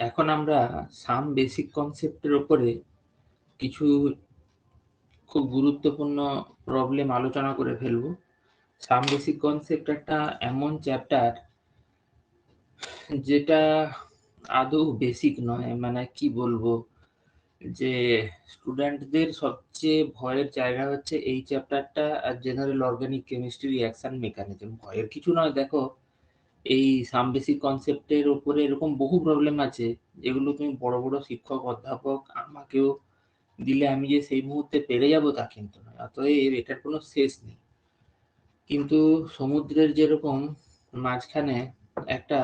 এখন আমরা some basic কনসেপ্টের উপরে কিছু খুব গুরুত্বপূর্ণ প্রবলেম আলোচনা করে ফেলব। সাম বেসিক কনসেপ্ট একটা এমন চ্যাপ্টার যেটা আদৌ বেসিক নয়, মানে কি বলবো, যে স্টুডেন্টদের সবচেয়ে ভয়ের জায়গা হচ্ছে এই চ্যাপ্টারটা আর general organic chemistry reaction mechanism. ভয়ের কিছু নয়, দেখো এই সাম বেসিক কনসেপ্টের উপরে এরকম বহু প্রবলেম আছে যেগুলো তুমি বড় বড় শিক্ষক অধ্যাপক আমাকেও দিলে আমি যে সেই মুহূর্তে পেরে যাব তা কিন্তু নয়, অতএব এটার কোনো শেষ নেই। কিন্তু সমুদ্রের যেরকম মাঝখানে একটা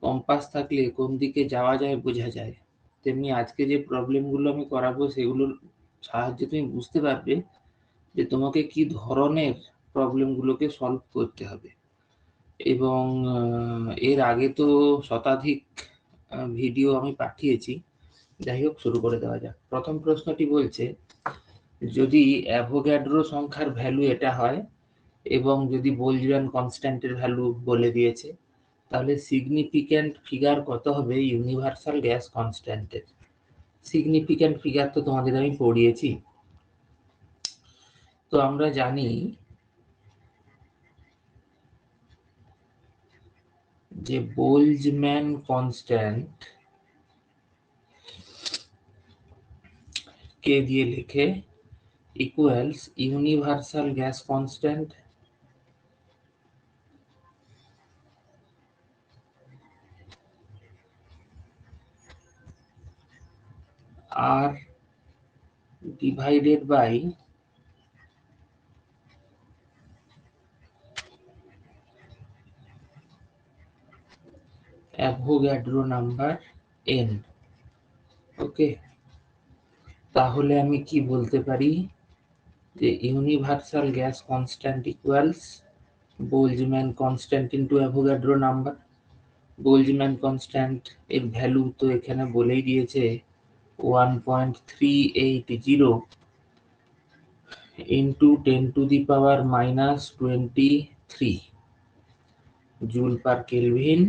কম্পাস থাকলে কোন দিকে যাওয়া যায় বোঝা যায়, তেমনি আজকে যে প্রবলেমগুলো আমি করাবো সেগুলোর সাহায্যে তুমি বুঝতে পারবে যে তোমাকে কি ধরনের প্রবলেমগুলোকে সলভ করতে হবে। এবং এর আগে তো শতাধিক ভিডিও আমি পাঠিয়েছি। যাই হোক, শুরু করে দেওয়া যাক। প্রথম প্রশ্নটি বলছে, যদি অ্যাভোগাড্রো সংখ্যার ভ্যালু এটা হয় এবং যদি বোলজম্যান কনস্ট্যান্টের ভ্যালু বলে দিয়েছে, তাহলে সিগনিফিক্যান্ট ফিগার কত হবে ইউনিভার্সাল গ্যাস কনস্ট্যান্টের। সিগনিফিক্যান্ট ফিগার তো তোমাদের আমি পড়িয়েছি। তো আমরা জানি যে বোলজম্যান কনস্ট্যান্ট কে দিয়ে লিখে equals universal gas constant R divided by Avogadro number n। Okay, তাহলে আমি কি বলতে পারি যে universal gas constant equals Boltzmann constant into Avogadro number. Boltzmann constant এর ভ্যালু তো এখানে বলেই দিয়েছে 1.380 ইন্টু 10⁻⁻23 জুল পার কেলভিন,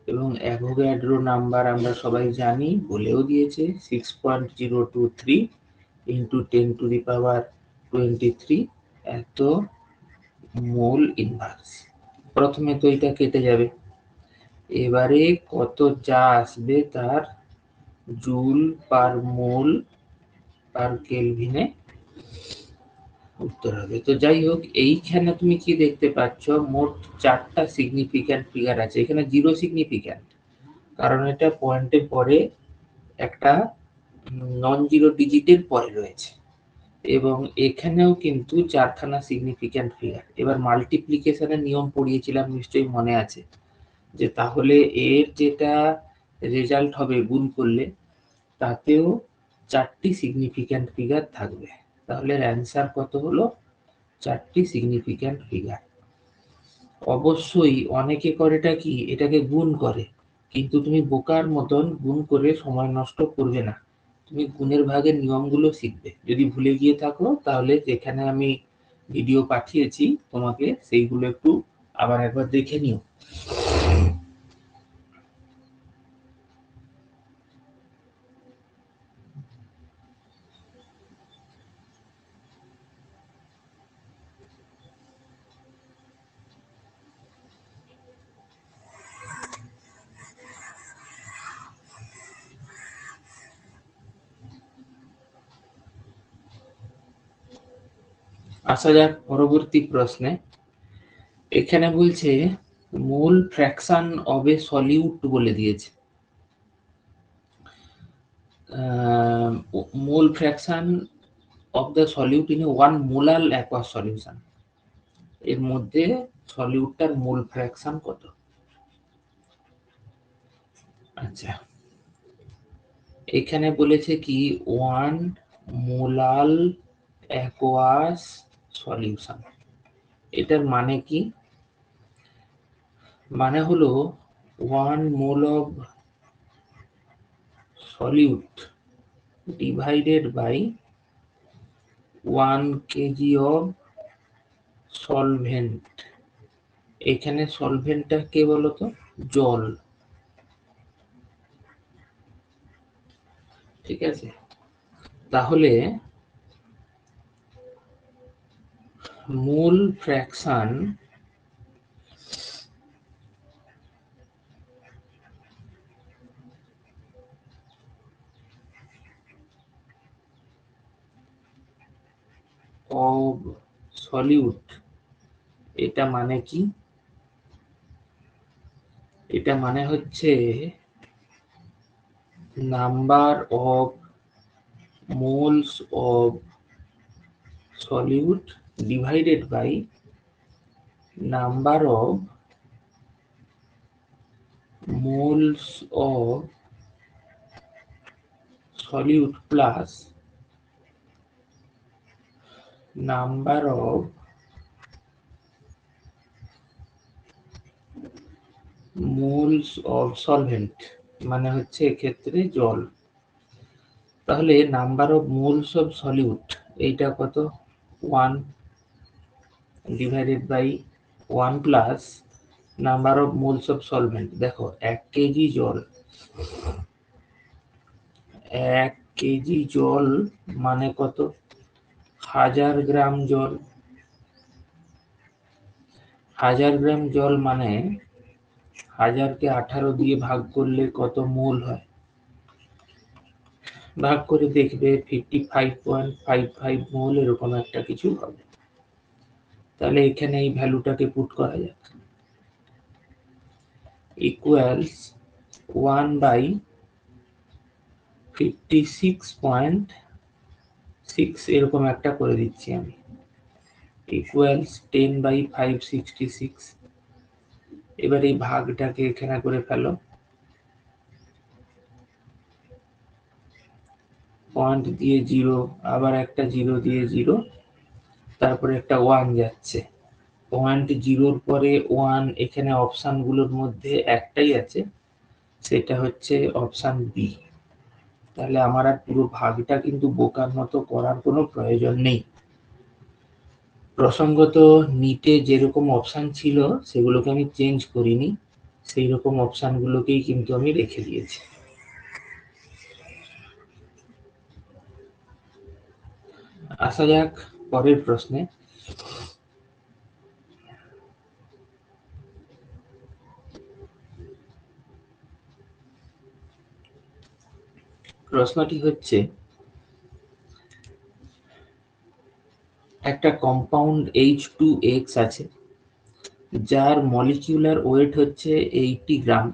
এবং অ্যাভোগাড্রো নাম্বার আমরা সবাই জানি, বলেও দিয়েছে 6.023 ইন্টু 10⁻23 এত মোল ইনভার্স। প্রথমে তো এটা কেটে যাবে, এবারে কত যা আসবে তার জুল পার মোল পার কেলভিনে উত্তর হবে। তো যাই হোক, এইখানে তুমি কি দেখতে পাচ্ছ, মোট 4টা সিগনিফিক্যান্ট ফিগার আছে। এখানে জিরো সিগনিফিক্যান্ট, কারণ এটা পয়েন্টের পরে একটা নন জিরো ডিজিটের পরে রয়েছে, এবং এখানেও কিন্তু 4খানা সিগনিফিক্যান্ট ফিগার। এবার মাল্টিপ্লিকেশনের নিয়ম পড়িয়েছিলাম, নিশ্চয়ই মনে আছে, যে তাহলে এর যেটা রেজাল্ট হবে গুণ করলে তাতেও 4টি সিগনিফিক্যান্ট ফিগার থাকবে। তাহলে অ্যান্সার কত হলো? 4টি সিগনিফিক্যান্ট ফিগার। অবশ্যই অনেকে করেটা কি, এটাকে গুণ করে, কিন্তু তুমি বোকার মতন গুণ করে সময় নষ্ট করবে না। তুমি গুণের ভাগের নিয়মগুলো শিখবে। যদি ভুলে গিয়ে থাকো তাহলে যেখানে আমি ভিডিও পাঠিয়েছি তোমাকে সেইগুলো একটু আবার একবার দেখে নিও। আসা যাক পরবর্তী প্রশ্নে। এখানে বলছে মোল ফ্র্যাকশন অফ এ সলিউট বলে দিয়েছে। মোল fraction of the solute in a 1 molar aqueous solution, এর মধ্যে সলিউটটার মোল ফ্র্যাকশন কত? আচ্ছা, এখানে বলেছে কি 1 মোলাল অ্যাকোয়াস সলিউশন। এটার মানে কি? মানে হলো 1 mole of solute divided by 1 kg of solvent. এখানে সলভেন্টটা কে বলতো? জল। ঠিক আছে, তাহলে মোল ফ্র্যাকশন অফ সলিউট, এটা মানে কি? এটা মানে হচ্ছে number of moles of solute divided by number of moles of solute plus number of moles of solvent, মানে হচ্ছে এক্ষেত্রে জল। তাহলে number of moles of solute এইটা কত? 1 divided by 1 plus number of moles of solvent. দেখো 1 KG জল, 1 KG জল মানে কত? 1000 গ্রাম জল। 1000 গ্রাম জল মানে 1000কে 18 দিয়ে ভাগ করলে কত মোল হয়? ভাগ করে দেখবে 55.55 মোল এরকম একটা কিছু হবে। তাহলে এখানে এই ভ্যালুটাকে পুট করা যাক, ইকুয়ালস 1 বাই 56.6 এরকম একটা করে দিচ্ছি আমি, ইকুয়ালস 10 বাই 566। এবার এই ভাগটাকে এখানে করে ফেলো, পয়েন্ট দিয়ে 0, আবার একটা 0 দিয়ে 0, তারপরে একটা 1 যাচ্ছে। পয়েন্ট 0-র পরে 1 এখানে অপশন গুলোর মধ্যে একটাই আছে, সেটা হচ্ছে অপশন বি। তাহলে আমার আর পুরো ভাগটা কিন্তু বোকার মতো করার কোনো প্রয়োজন নেই। প্রসঙ্গত নিটে যেরকম অপশন ছিল সেগুলোকে আমি চেঞ্জ করিনি, সেই রকম অপশন গুলোকেই কিন্তু আমি রেখে দিয়েছি। আসা যাক পরের প্রশ্নে। প্রশ্নটি হচ্ছে, একটা কম্পাউন্ড H2X আছে যার মলিকিউলার ওয়েট হচ্ছে 80 গ্রাম,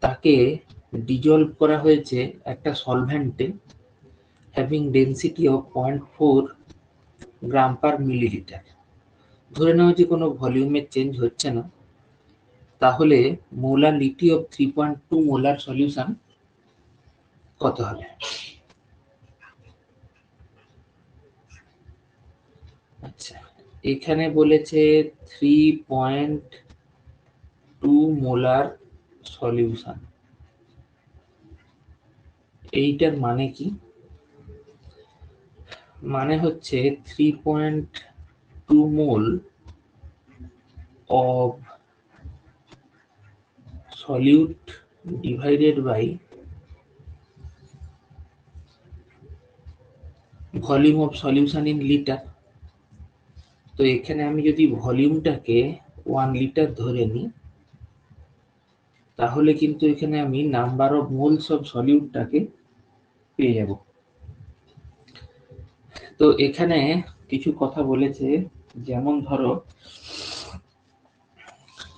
তাকে ডিজলভ করা হয়েছে একটা সলভেন্টে having density of 0.4 gram per millilitre. ধরে নেওয়া যে কোনো ভলিউমের চেঞ্জ হচ্ছে না, তাহলে মোলারিটি অফ 3.2 মোলার সলিউশন কত হবে? আচ্ছা, এখানে বলেছে 3.2 মোলার সলিউশন, এইটার মানে কি? মানে হচ্ছে 3.2 মোল of solute divided by volume of solution in liter। তো এখানে আমি যদি ভলিউমটাকে 1 লিটার ধরে নিই, তাহলে কিন্তু এখানে আমি নাম্বার অফ মোলস অফ সলিউটটাকে পেয়ে যাব। তো এখানে কিছু কথা বলেছে, যেমন ধরো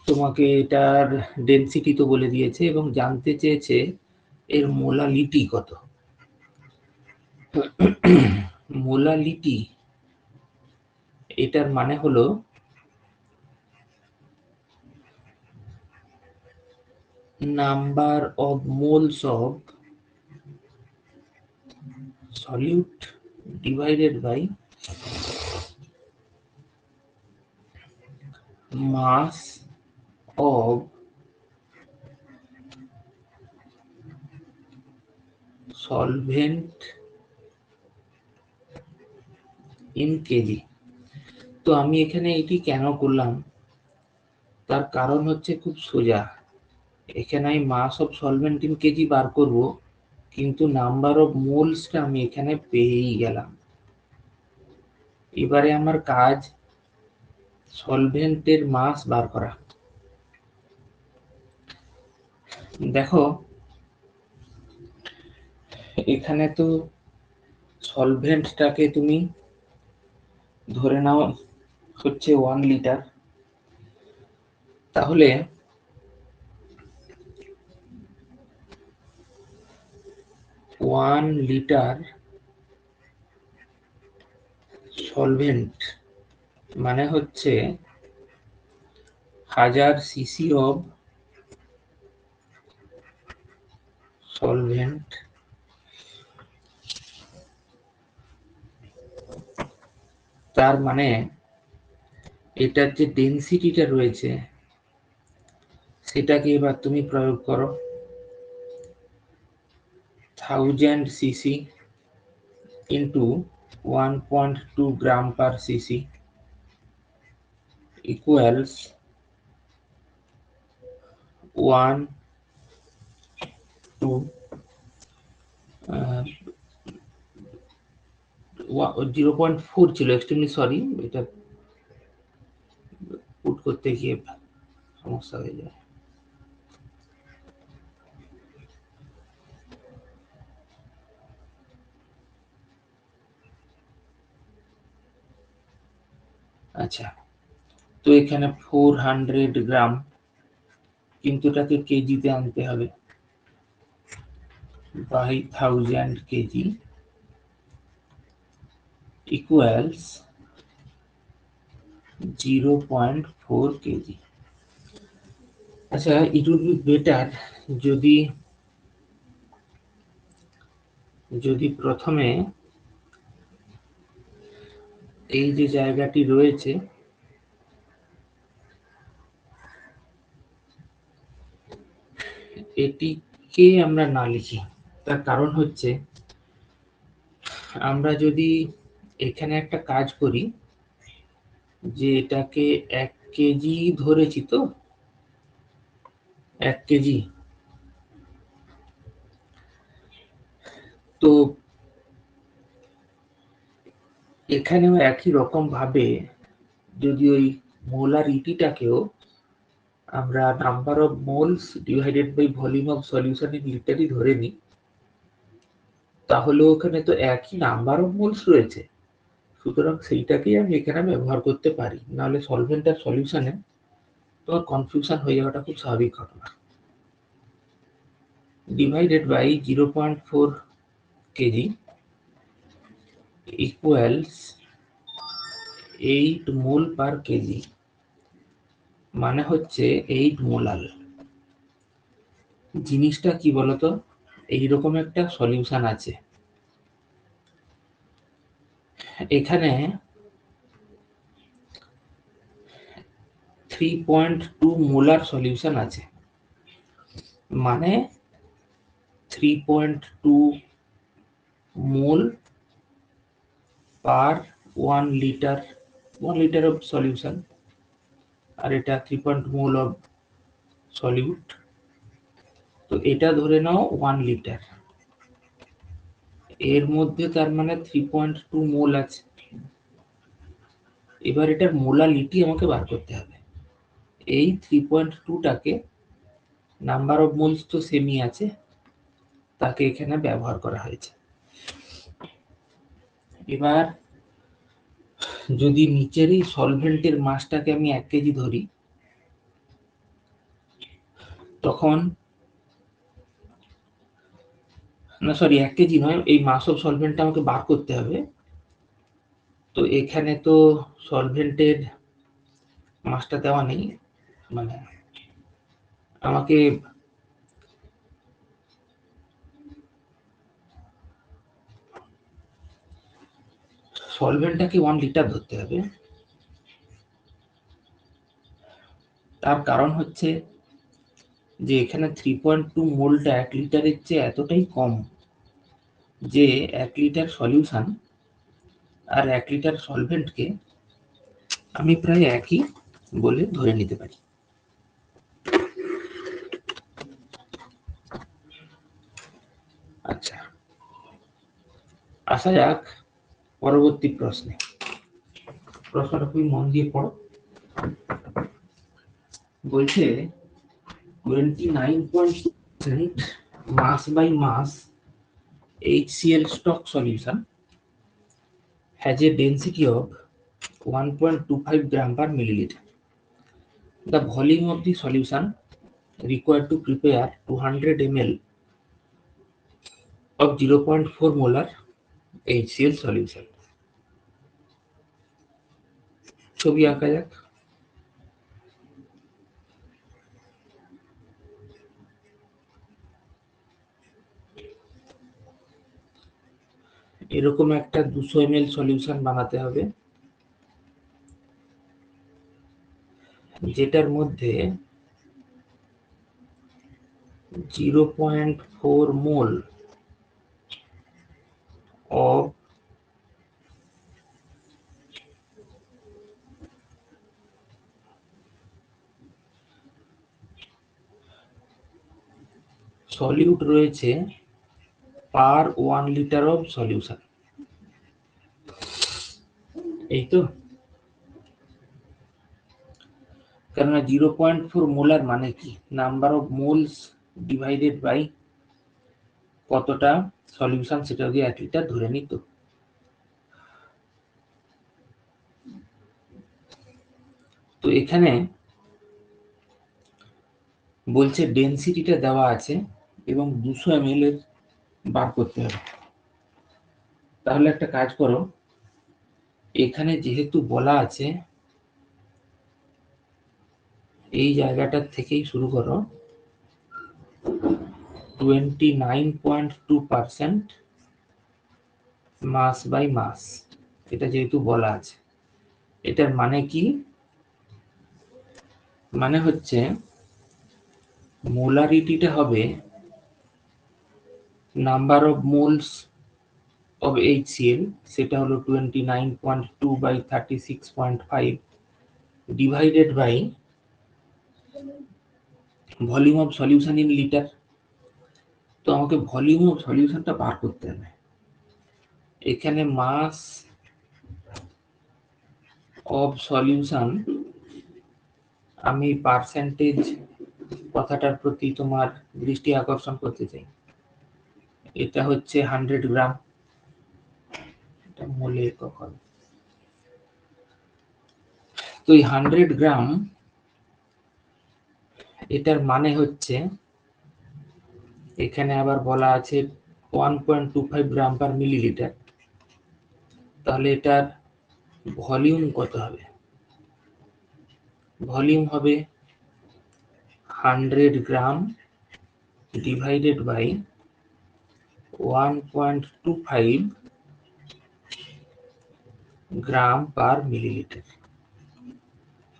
তোমাকে এটার ডেন্সিটি তো বলে দিয়েছে এবং জানতে চেয়েছে এর মোলালিটি কত। মোলালিটি এটার মানে হলো number of moles of solute divided by mass of solvent in kg। তো আমি এখানে এটি কেন করলাম, তার কারণ হচ্ছে খুব সোজা। এখানে আমি মাস অফ সলভেন্ট ইন কেজি বার করব, কিন্তু নাম্বার অফ মোলসটা আমি এখানে পেয়েই গেলাম। এবারে আমার কাজ সলভেন্টের মাস বার করা। দেখো এখানে তো সলভেন্টটাকে তুমি ধরে নাও হচ্ছে 1 লিটার, তাহলে 1 লিটার সলভেন্ট মানে হচ্ছে 1000 সিসি অফ সলভেন্ট তার মানে এটার যে ডেন্সিটিটা রয়েছে সেটাকে এবার তুমি প্রয়োগ করো। 1000 CC into 1.2 gram per CC equals 0.4 ছিল, এক্সট্রিমলি সরি, এটা পুট করতে গিয়ে সমস্যা হয়ে যায়। আচ্ছা, তো এখানে 400 গ্রাম, কিন্তু এটাকে কেজিতে আনতে হবে, বাই 1000 কেজি ইকুয়ালস 0.4 কেজি। আচ্ছা, ইট উড বি বেটার যদি প্রথমে এই যে জায়গাটি রয়েছে এটিকে আমরা না লিখি। তার কারণ হচ্ছে আমরা যদি এখানে একটা কাজ করি যে এটাকে 1 কেজি ধরেছি, তো 1 কেজি, তো এখানেও একই রকম ভাবে যদি ওই মোলারিটিটাকেও আমরা number of moles divided by volume of solution in লিটারই ধরে নিই, তাহলে ওখানে তো একই নাম্বার অফ মোলস রয়েছে, সুতরাং সেইটাকেই আমি এখানে ব্যবহার করতে পারি। নাহলে সলভেন্ট আর সলিউশনে তোমার কনফিউশন হয়ে যাওয়াটা খুব স্বাভাবিক ঘটনা। Divided by 0.4 kg equals 8 mole per kg, মানে হচ্ছে 8 মোলাল। জিনিসটা কি বলতো, এইরকম একটা সলিউশন আছে, এখানে 3.2 মোলার সলিউশন আছে, মানে 3.2 মোল পার 1 লিটার, 1 লিটার অফ সলিউশন, আর এটা 3 মোল অফ সলিউট। তো এটা ধরে নাও 1 লিটার, এর মধ্যে তার মানে 3.2 মোল আছে। এবার এটার মোলালিটি আমাকে বার করতে হবে। এই 3.2টাকে নাম্বার অফ মোলস তো সেমই আছে, তাকে এখানে ব্যবহার করা হয়েছে। এবার যদি নিচের এই সলভেন্টের মাসটাকে আমি 1 কেজি ধরি, তখন না সরি 1 কেজি নয়, এই মাস অফ সলভেন্টটা আমাকে বার করতে হবে। তো এখানে তো সলভেন্টের মাসটা দেওয়া নেই, মানে আমাকে সলভেন্টটাকে 1 লিটার ধরতে হবে। তার কারণ হচ্ছে যে এখানে 3.2 মোলটা 1 লিটারের চেয়ে এতটাই কম যে 1 লিটার সলিউশন আর 1 লিটার সলভেন্টকে আমি প্রায় একই বলে ধরে নিতে পারি। আচ্ছা, আসা যাক পরবর্তী প্রশ্নে। প্রশ্নটা খুবই মন দিয়ে পড়ো। বলছে 29% mass by mass HCl stock solution has a density of 1.25 gram per milliliter. The volume of the solution required to prepare 200 ml of 0.4 molar HCl solution. ছবি আঁকা যাক। এরকম একটা 200 ml সলিউশন বানাতে হবে, যেটার মধ্যে 0.4 মোল of সলিউট রয়েছে পার 1 লিটার অফ সলিউশন। এই তো, কারণ 0.4 মোলার মানে কি, number of moles divided by কতটা সলিউশন, সেটা যদি 1 লিটার ধরে নিত। তো এখানে বলছে ডেনসিটিটা দেওয়া আছে এবং 200 ml এর বার করতে হবে। তাহলে একটা কাজ করো, এখানে যেহেতু বলা আছে এই জায়গাটার থেকেই শুরু করো, 29.2% মাস বাই মাস, এটা যেহেতু বলা আছে, এটার মানে কি, মানে হচ্ছে মোলারিটিটা হবে number of moles of HCl, সেটা হলো 29.2 by 36.5 divided by volume of solution in litre. তো আমাকে ভলিউম অফ সলিউশনটা বার করতে হবে। এখানে মাস অফ সলিউশন, আমি পার্সেন্টেজ কথাটার প্রতি তোমার দৃষ্টি আকর্ষণ করতে চাই। এটা হচ্ছে 100 গ্রাম, এটা মোলে একক হবে। তো এই 100 গ্রাম, এটার মানে হচ্ছে এখানে আবার বলা আছে 1.25 গ্রাম পার মিলিলিটার। তাহলে এটার ভলিউম কত হবে? ভলিউম হবে 100 gram divided by 1.25 gram per millilitre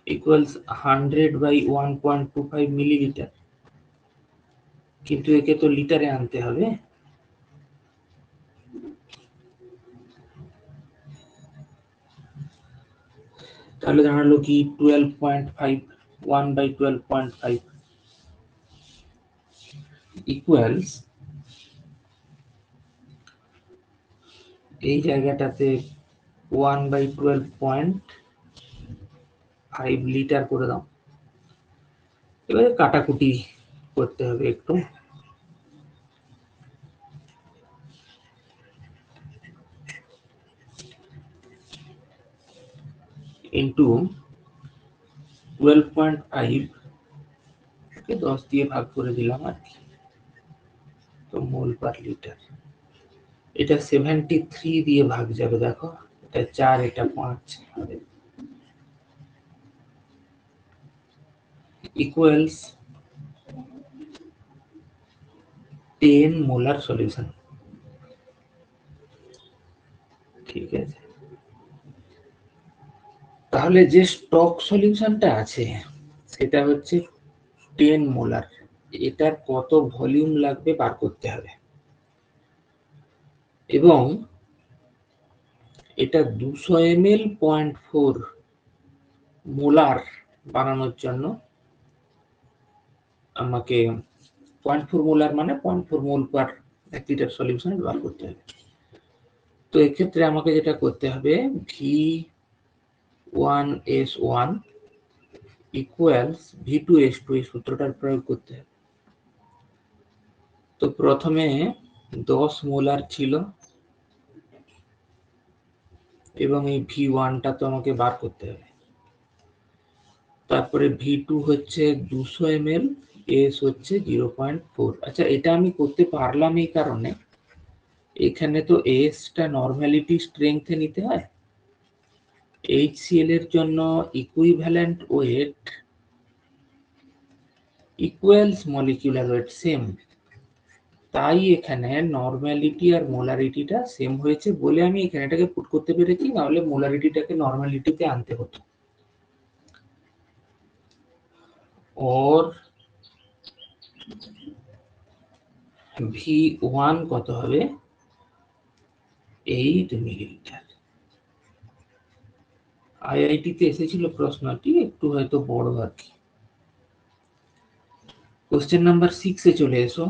equals 100 by 1.25 millilitre. কিন্তু একে তো লিটারে আনতে হবে। তাহলে দাঁড়ালো কি 12.5, 1 বাই 12.5 ইকুয়ালস, এই জায়গাটাতে 1 বাই 12.5 লিটার করে দাও। এবারে কাটাকুটি করতে হবে একটু। ইন্টু 12.5 কে 10 দিয়ে ভাগ করে দিলাম আর কি, তো মোল পার লিটার। এটা 73 দিয়ে ভাগ যাবে, দেখো এটা 4, এটা 5 হবে, ইকুয়ালস 10 মোলার সলিউশন। ঠিক আছে, তাহলে যে স্টক সলিউশনটা আছে সেটা হচ্ছে 10 মোলার। এটার কত ভলিউম লাগবে বার করতে হবে, এবং এটা 200 ml 0.4 মোলার বানানোর জন্য আমাকে 0.4 মোলার মানে 0.4 মোল পার 1 লিটার সলিউশন বার করতে হবে। তো এক্ষেত্রে আমাকে যেটা করতে হবে V1S1 ইকুয়ালস V2S2 এই সূত্রটার প্রয়োগ করতে হবে। তো প্রথমে 10 মোলার ছিল এবং এই V1টা তো আমাকে বার করতে হবে। তারপরে V2 হচ্ছে 200 ml, S হচ্ছে 0.4। আচ্ছা, এটা আমি করতে পারলাম এই কারণে এখানে তো S টা নরমালিটি স্ট্রেংথে নিতে হয়। HCl এর জন্য equivalent weight equals molecular weight same, তাই এখানে নরমালিটি আর মোলারিটিটা সেম হয়েছে বলে আমি এখানে এটাকে পুট করতে পেরেছি, নাহলে মোলারিটিটাকে নরমালিটিতে আনতে হতো। और V1 কত হবে 8 মিলিলিটার। আইআইটি তে এসেছিল প্রশ্নটি, একটু হয়তো বড় আর কি। কোশ্চেন নাম্বার 6 এ চলে এসো।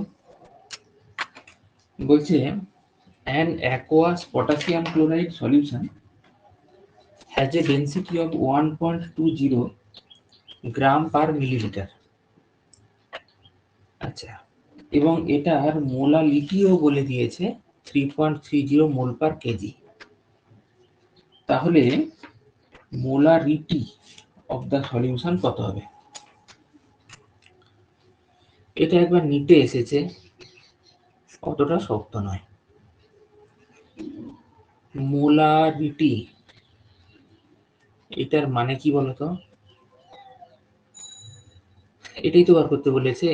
বলছে an aqueous potassium chloride solution has a density of 1.20 gram per millilitre. আচ্ছা, এবং এটার মোলালিটিও বলে দিয়েছে 3.30 মোল পার কেজি। তাহলে মোলারিটি অফ দ্য সলিউশন কত হবে? এটা একবার নিতে এসেছে, অতটা শক্ত নয়। মোলারিটি এটার মানে কি বলতো? এটাই তো বার করতে বলেছে,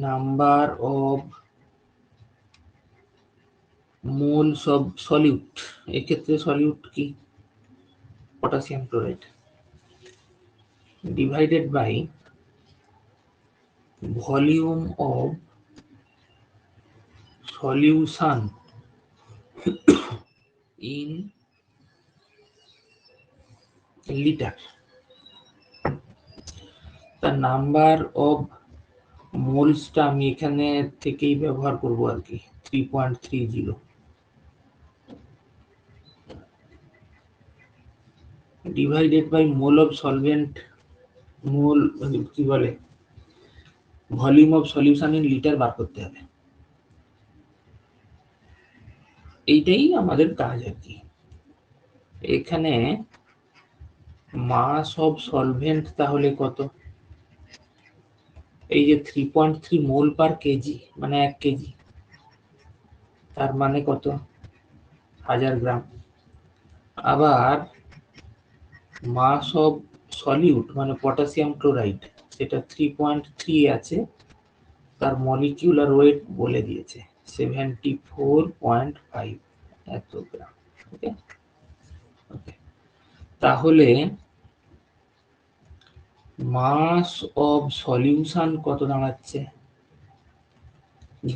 number of moles of solute. এক্ষেত্রে সলিউট কি? Potassium chloride, divided by volume of solution in litre. তার নাম্বার অফ মোলসটা আমি এখানে থেকেই ব্যবহার করব আর কি, 3.30 divided by mole of solvent, mole কি বলে, volume of solution in litre বার করতে হবে। এইটাই আমাদের কাজ আর কি। এখানে মাস অফ সলভেন্ট তাহলে কত? এই যে 3.3 মোল পার কেজি মানে 1 কেজি, তার মানে কত? 1000 গ্রাম। আবার মাস অফ সলিউট মানে পটাশিয়াম ক্লোরাইড, সেটা 3.3 আছে, তার মলিকিউলার ওয়েট বলে দিয়েছে 74.5 এত গ্রাম। ওকে, তাহলে মাস অফ সলিউশন কত দাঁড়াচ্ছে?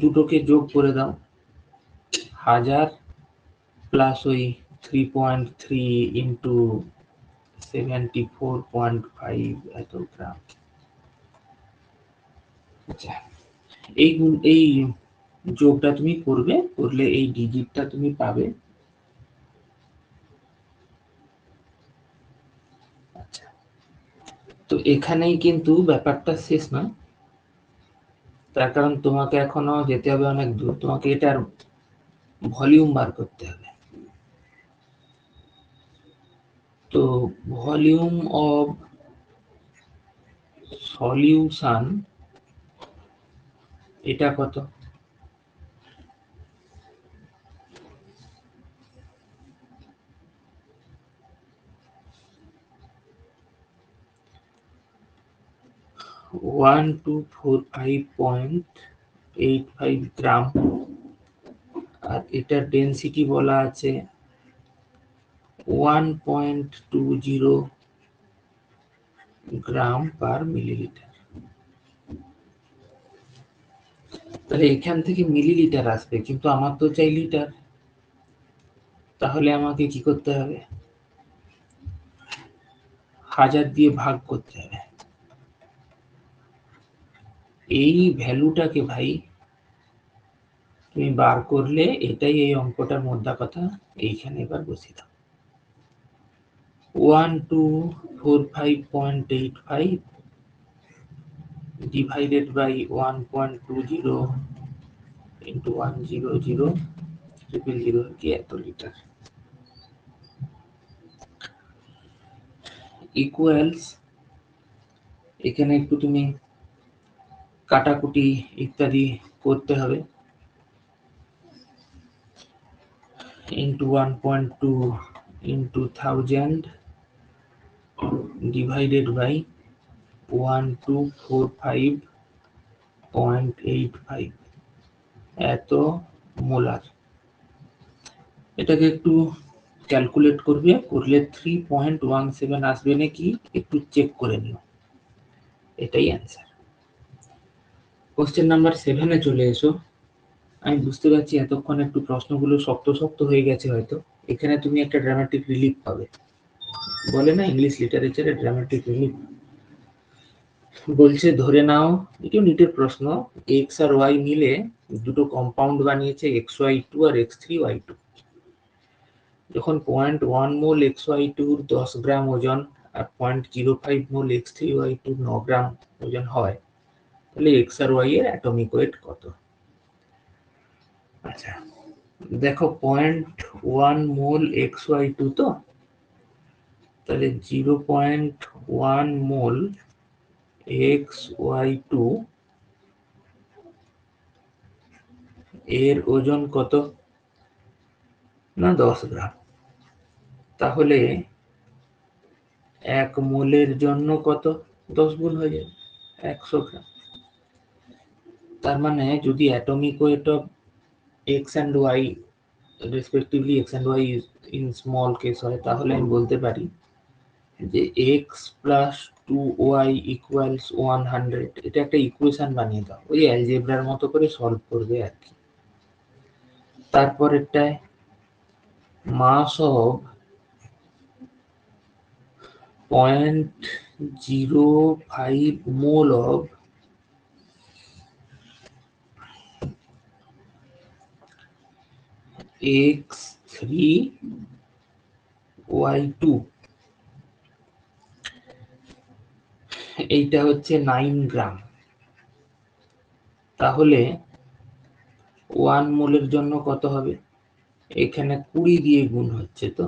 দুটোকে যোগ করে দাও, 1000 প্লাস ওই 3.3 ইন্টু 74.5 এত গ্রাম। আচ্ছা, এই যোগটা তুমি করবে, করলে এই ডিজিটটা তুমি পাবে। আচ্ছা, তো এখানেই কিন্তু ব্যাপারটা শেষ না, তার কারণ তোমাকে এখনো যেতে হবে অনেক দূর। তোমাকে এটার ভলিউম বার করতে হবে। তো ভলিউম অফ সলিউশন এটা কত? ওয়ান টু 45.85 গ্রাম, আর এটার ডেন্সিটি বলা আছে 1.20 গ্রাম পার মিলিলিটার। তাহলে এখান থেকে মিলিলিটার আসবে, কিন্তু আমার তো চাই লিটার। তাহলে আমাকে কি করতে হবে? 1000 দিয়ে ভাগ করতে হবে। এই ভ্যালুটাকে ভাই তুমি বার করলে এটাই এই অঙ্কটার মোদ্দা কথা। এইখানে এবার বসিয়ে দাও 1245.85 divided by 1.20 into 100,000 কি এত লিটার ইকুয়ালস, এখানে একটু তুমি কাটাকুটি ইত্যাদি করতে হবে, into 1.2 into 1000 divided by 1245.85 এত মোলার। এটাকে একটু ক্যালকুলেট করবে, করলে 3.17 আসবে নাকি একটু চেক করে নিও, এটাই অ্যান্সার। কোশ্চেন নাম্বার 7 এ চলে এসো। আমি বুঝতে পারছি এতক্ষণ একটু প্রশ্নগুলো শক্ত শক্ত হয়ে গেছে হয়তো, এখানে তুমি একটা ড্রামাটিক রিলিফ পাবে, বলে না ইংলিশ লিটারেচারে ড্রামাটিক রিলিফ। বলছে ধরে নাও, এটাও নিটের প্রশ্ন, এক্স আর ওয়াই মিলে দুটো কম্পাউন্ড বানিয়েছে XY2 আর X3Y2। যখন 0.1 মোল XY2 10 গ্রাম ওজন আর 0.05 মোল X3Y2 9 গ্রাম ওজন হয়, তাহলে এক্স আর ওয়াই এর অ্যাটমিক ওয়েট কত? আচ্ছা দেখো 0.1 মোল XY2 তো, তাহলে 0.1 মোল XY2 এর ওজন কত না 10 গ্রাম, তাহলে 1 মোলের জন্য কত 10 গুণ হয়ে যাবে 100 গ্রাম। তার মানে যদি atomic weight of x and y respectively x and y in small case হয়, তাহলে আমি বলতে পারি যে x plus 2y equals 100। এটা একটা ইকুয়েশন বানিয়ে দাও, ওই অ্যালজেব্রার মতো করে সলভ করবে আর কি। তারপর এটায় মাস অফ 0.05 মোল অফ X3Y2, এইটা হচ্ছে 9 গ্রাম, তাহলে 1 মোলের জন্য কত হবে? এখানে 20 দিয়ে গুণ হচ্ছে তো,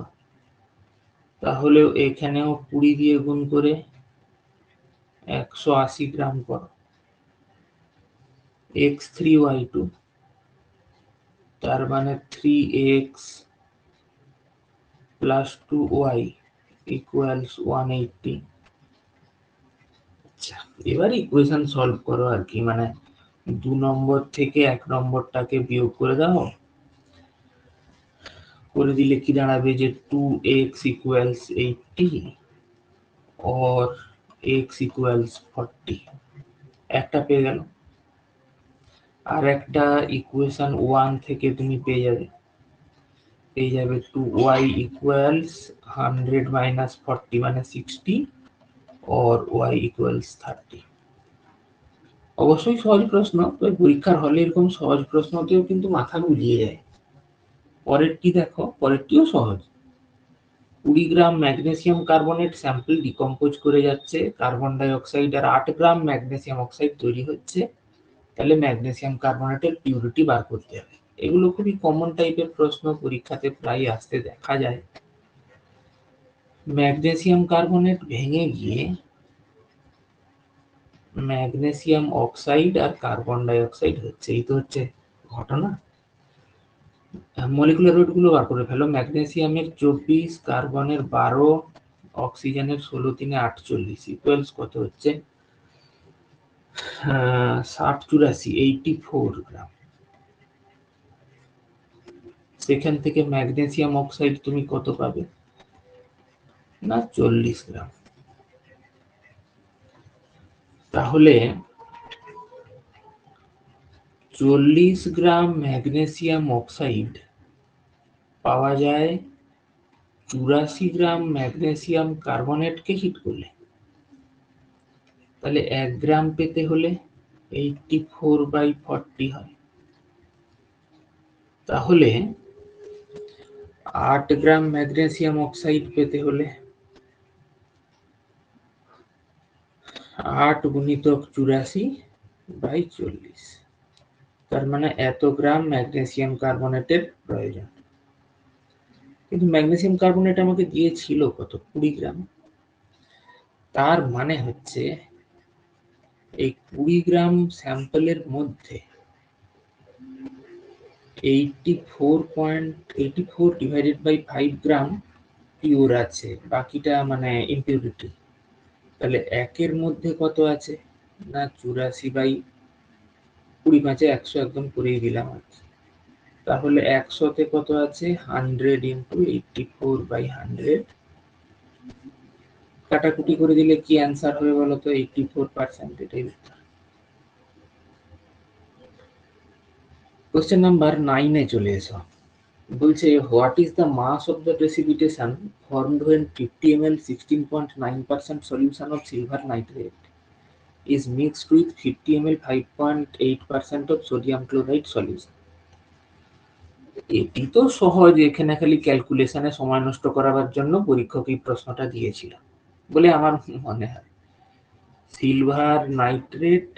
তাহলে এখানেও 20 দিয়ে গুণ করে 180 গ্রাম করো। X3Y2 তার মানে 3x plus 2y equals 180। আচ্ছা এবার ইকুয়েশন সলভ করো আর কি, মানে 2 নম্বর থেকে 1 নম্বরটাকে বিয়োগ করে দাও, করে দিলে কি দাঁড়াবে যে 2x equals 80 or x equals 40, একটা পেয়ে গেল। আর একটা ইকুয়েশন 1 থেকে তুমি পেয়ে যাবে 2y equals 100 minus 40 মানে 60 or y equals 30। অবশ্যই সহজ প্রশ্ন, তবে পরীক্ষার হলে এরকম সহজ প্রশ্নতেও কিন্তু মাথা গুলিয়ে যায়। পরেরটি দেখো, পরেরটিও সহজ। 20 গ্রাম ম্যাগনেসিয়াম কার্বনেট স্যাম্পল ডিকম্পোজ করে যাচ্ছে, কার্বন ডাই অক্সাইড আর 8 গ্রাম ম্যাগনেসিয়াম অক্সাইড তৈরি হচ্ছে, তাহলে ম্যাগনেসিয়াম কার্বনেটের পিউরিটি বার করতে হবে। এগুলো খুবই কমন টাইপের প্রশ্ন, পরীক্ষাতে প্রায় আসতে দেখা যায়। ম্যাগনেসিয়াম কার্বনেট ভেঙে গিয়ে ম্যাগনেসিয়াম অক্সাইড আর কার্বন ডাই অক্সাইড হচ্ছে, এই তো হচ্ছে ঘটনা। মলিকুলার ওয়েট গুলো বার করে ফেলো। ম্যাগনেসিয়ামের 24, কার্বনের 12, অক্সিজেনের 16 3 48 ইকুয়ালস কত হচ্ছে 60 84 গ্রাম। সেখান থেকে ম্যাগনেসিয়াম অক্সাইড তুমি কত পাবে না 40 গ্রাম। তাহলে 40 গ্রাম ম্যাগনেসিয়াম অক্সাইড পাওয়া যায় 84 গ্রাম ম্যাগনেসিয়াম কার্বনেটকে হিট করলে। তাহলে 1 গ্রাম পেতে হলে 84/40 হয়। তাহলে 8 গ্রাম ম্যাগনেসিয়াম অক্সাইড পেতে হলে 8 গুণিতক 84/40, তার মানে এত গ্রাম ম্যাগনেসিয়াম কার্বনেটের প্রয়োজন। কিন্তু ম্যাগনেসিয়াম কার্বনেট আমাকে দিয়েছিল কত, 20 গ্রাম। তার মানে হচ্ছে এই 20 গ্রাম স্যাম্পলের মধ্যে 84 ডিভাইডেড বাই 5 গ্রাম পিওর আছে, বাকিটা মানে ইম্পিউরিটি। তাহলে একের মধ্যে কত আছে না 84/20, 100 একদম করেই দিলাম আর কি। তাহলে 100তে কত আছে 100 ইন্টু 84/100, কাটাকুটি করে দিলে কি অ্যান্সার হবে বলতো, 84%। এটাই উত্তর। কোশ্চেন নাম্বার 9 এ চলে এসো। বলছে what is the mass of the precipitation formed when 50 ml 16.9% solution of silver nitrate is mixed with 50 ml 5.8% of sodium chloride solution? এটি তো সহজ, এখানে খালি ক্যালকুলেশনে সময় নষ্ট করার জন্য পরীক্ষক এই প্রশ্নটা দিয়েছিল বলে আমার মনে হয়। Silver nitrate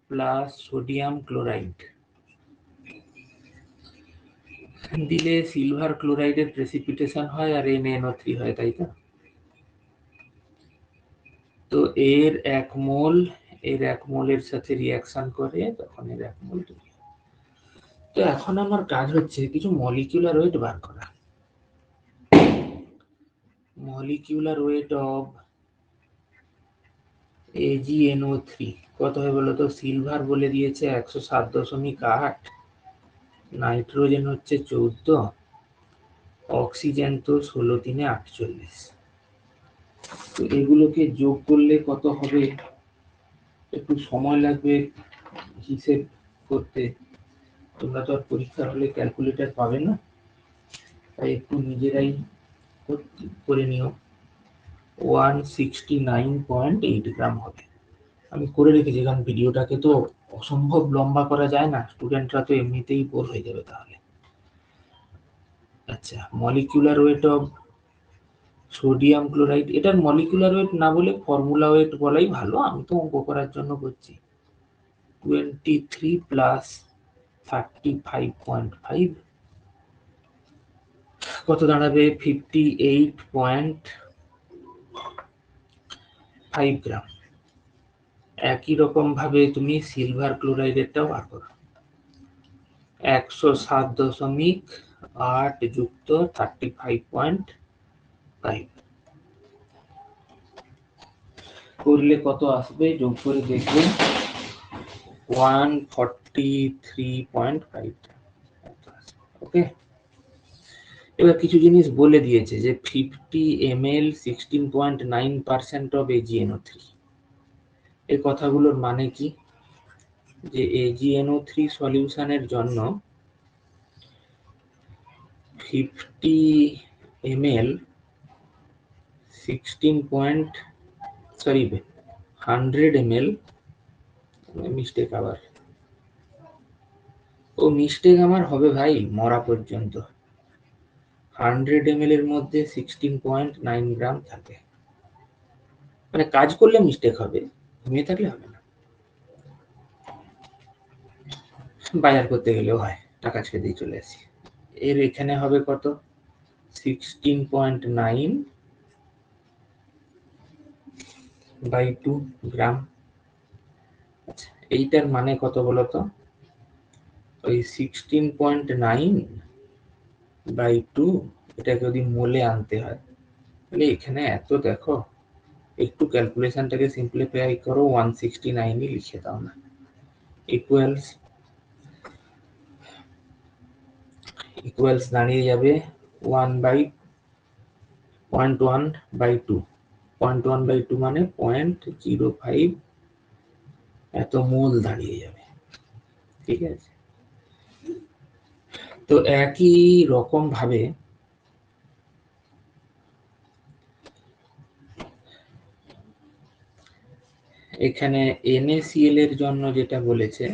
plus sodium chloride দিলে সিলভার ক্লোরাইডের প্রেসিপিটেশন হয় আর NaNO3 হয়, তাই তো? তো এর 1 মোল এর 1 মোলের সাথে রিঅ্যাকশন করে তখন এর 1 মোল তৈরি হয়। তো এখন আমার কাজ হচ্ছে কিছু মলিকিউলার ওয়েট বার করা। মলিকিউলার ওয়েট অফ AgNO3 কত হয় বলো তো? সিলভার বলে দিয়েছে 107.8, নাইট্রোজেন হচ্ছে 14, অক্সিজেন তো 16×3 = 48। তো এগুলোকে যোগ করলে কত হবে, একটু সময় লাগবে হিসেব করতে। তোমরা তো আর পরীক্ষার হলে ক্যালকুলেটর পাবে না, তাই একটু নিজেরাই করে নিও। 169.8 গ্রাম হবে। আমি করে রেখেছি, কারণ ভিডিওটাকে তো অসম্ভব লম্বা করা যায় না, স্টুডেন্টরা তো এমনিতেই বোর হয়ে যাবে তাহলে। আচ্ছা, molecular weight of sodium chloride, এটার মলিকিউলার ওয়েট না বলে ফর্মুলা ওয়েট বলাই ভালো, আমি তো অঙ্ক করার জন্য করছি। 23 প্লাস 35.5 কত দাঁড়াবে? 58.5 গ্রাম। একই রকম ভাবে তুমি সিলভার ক্লোরাইডেরটাও বার করো। 107.8 যুক্ত 35.5 করলে কত আসবে? যোগ করে দেখবে 143.5। ওকে, এবার কিছু জিনিস বলে দিয়েছে যে 50 ml 16.9% অফ AgNO3। এই কথাগুলোর মানে কি? যে AgNO3 সলিউশনের জন্য 50 ml 100 ml মিস্টেক, আবার মিস্টেক আমার হবে ভাই মরা পর্যন্ত। 100 ml এর মধ্যে 16.9 গ্রাম থাকে, মানে কাজ করলে মিস্টেক হবে, ঘুমিয়ে থাকলে হবে না। বাজার করতে গেলেও হয়, টাকা ছেড়ে দিয়ে চলে আসি। এর এখানে হবে কত? 16.9/2 গ্রাম। আচ্ছা, এইটার মানে কত বলতো? ওই 16.9/2 এটাকে যদি মোলে আনতে হয় তাহলে এখানে এত, দেখো একটু ক্যালকুলেশনটাকে সিম্পলিফাই করো, 169 লিখে দাও না, ইকুয়ালস দাঁড়িয়ে যাবে 1/0.1/2। 0.1/2 মানে 0.05 এত মোল দাঁড়িয়ে যাবে। ঠিক আছে, তো একই রকম ভাবে এখানে NaCl এর জন্য যেটা বলেছে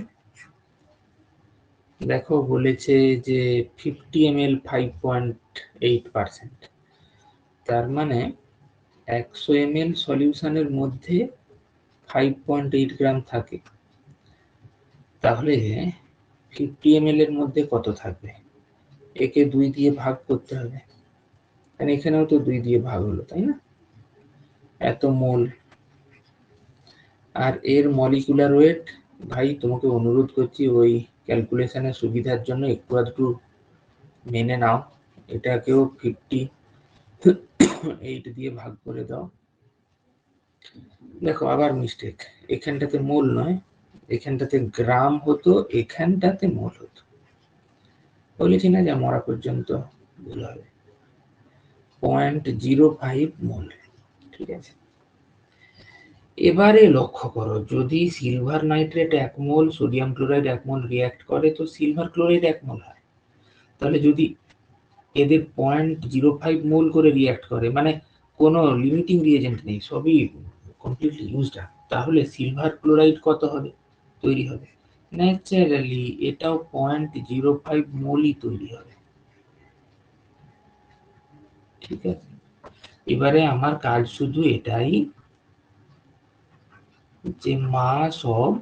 দেখো বলেছে যে 50 ml 5.8%, তার মানে 100 ml সলিউশনের মধ্যে 5.8 গ্রাম থাকে, তাহলে 50 ml এর মধ্যে কত থাকবে? একে 2 দিয়ে ভাগ করতে হবে, কারণ এখানেও তো 2 দিয়ে ভাগ হলো, তাই না? এত মোল। আর এর মলিকুলার ওয়েট, ভাই তোমাকে অনুরোধ করছি ওই ক্যালকুলেশনের সুবিধার জন্য একটু আধটু মেনে নাও, এটাকেও 58 দিয়ে ভাগ করে দাও। দেখো আবার মিস্টেক, এখানটাতে মোল নয়, এখানটাতে গ্রাম হতো, এখানটাতে মোল হতো। বলেছি না যে মরা পর্যন্ত ভুল হবে। 0.05 মোল, ঠিক আছে। এবারে লক্ষ্য করো, যদি সিলভার নাইট্রেট 1 মোল, সোডিয়াম ক্লোরাইড 1 মোল রিঅ্যাক্ট করে তো সিলভার ক্লোরাইড 1 মোল হয়। তাহলে যদি এদের 0.05 মোল করে রিঅ্যাক্ট করে, মানে কোনো লিমিটিং রিয়েজেন্ট নেই, সবই কমপ্লিটলি ইউজড আপ, তাহলে সিলভার ক্লোরাইড কত হবে তৈরি হবে? ন্যাচারালি এটাও 0.05 মোলই তৈরি হবে, ঠিক আছে। এবারে আমার কাজ শুধু এটাই যে মাস অফ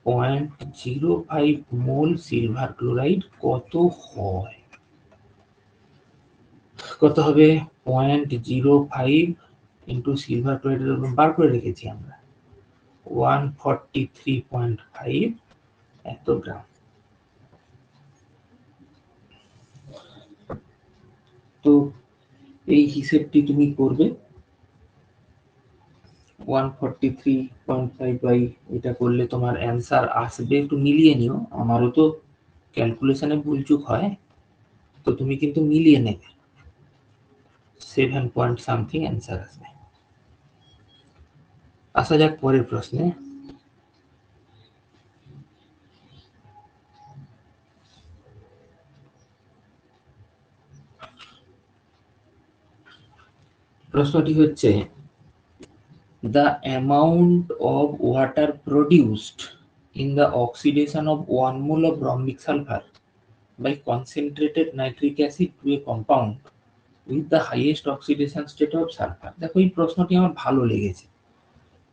0.05 মোল সিলভার ক্লোরাইড কত হয়, কত হবে? 0.05 ইন্টু সিলভার ক্লোরাইড বার করে রেখেছি আমরা, 143.5 এত গ্রাম। তো এই হিসেবটি তুমি করবে, 143.5 বাই এটা করলে তোমার অ্যান্সার আসবে, একটু মিলিয়ে নিও, আমারও তো ক্যালকুলেশনে ভুলচুক হয়, তো তুমি কিন্তু মিলিয়ে নেবে, 7 পয়েন্ট সামথিং অ্যান্সার আসবে। আসা যাক পরের প্রশ্নে। প্রশ্নটি হচ্ছে, the amount of water produced in the oxidation of 1 mole of rhombic sulfur by concentrated nitric acid to a compound with the highest oxidation state of sulfur। দেখো এই প্রশ্নটি আমার ভালো লেগেছে,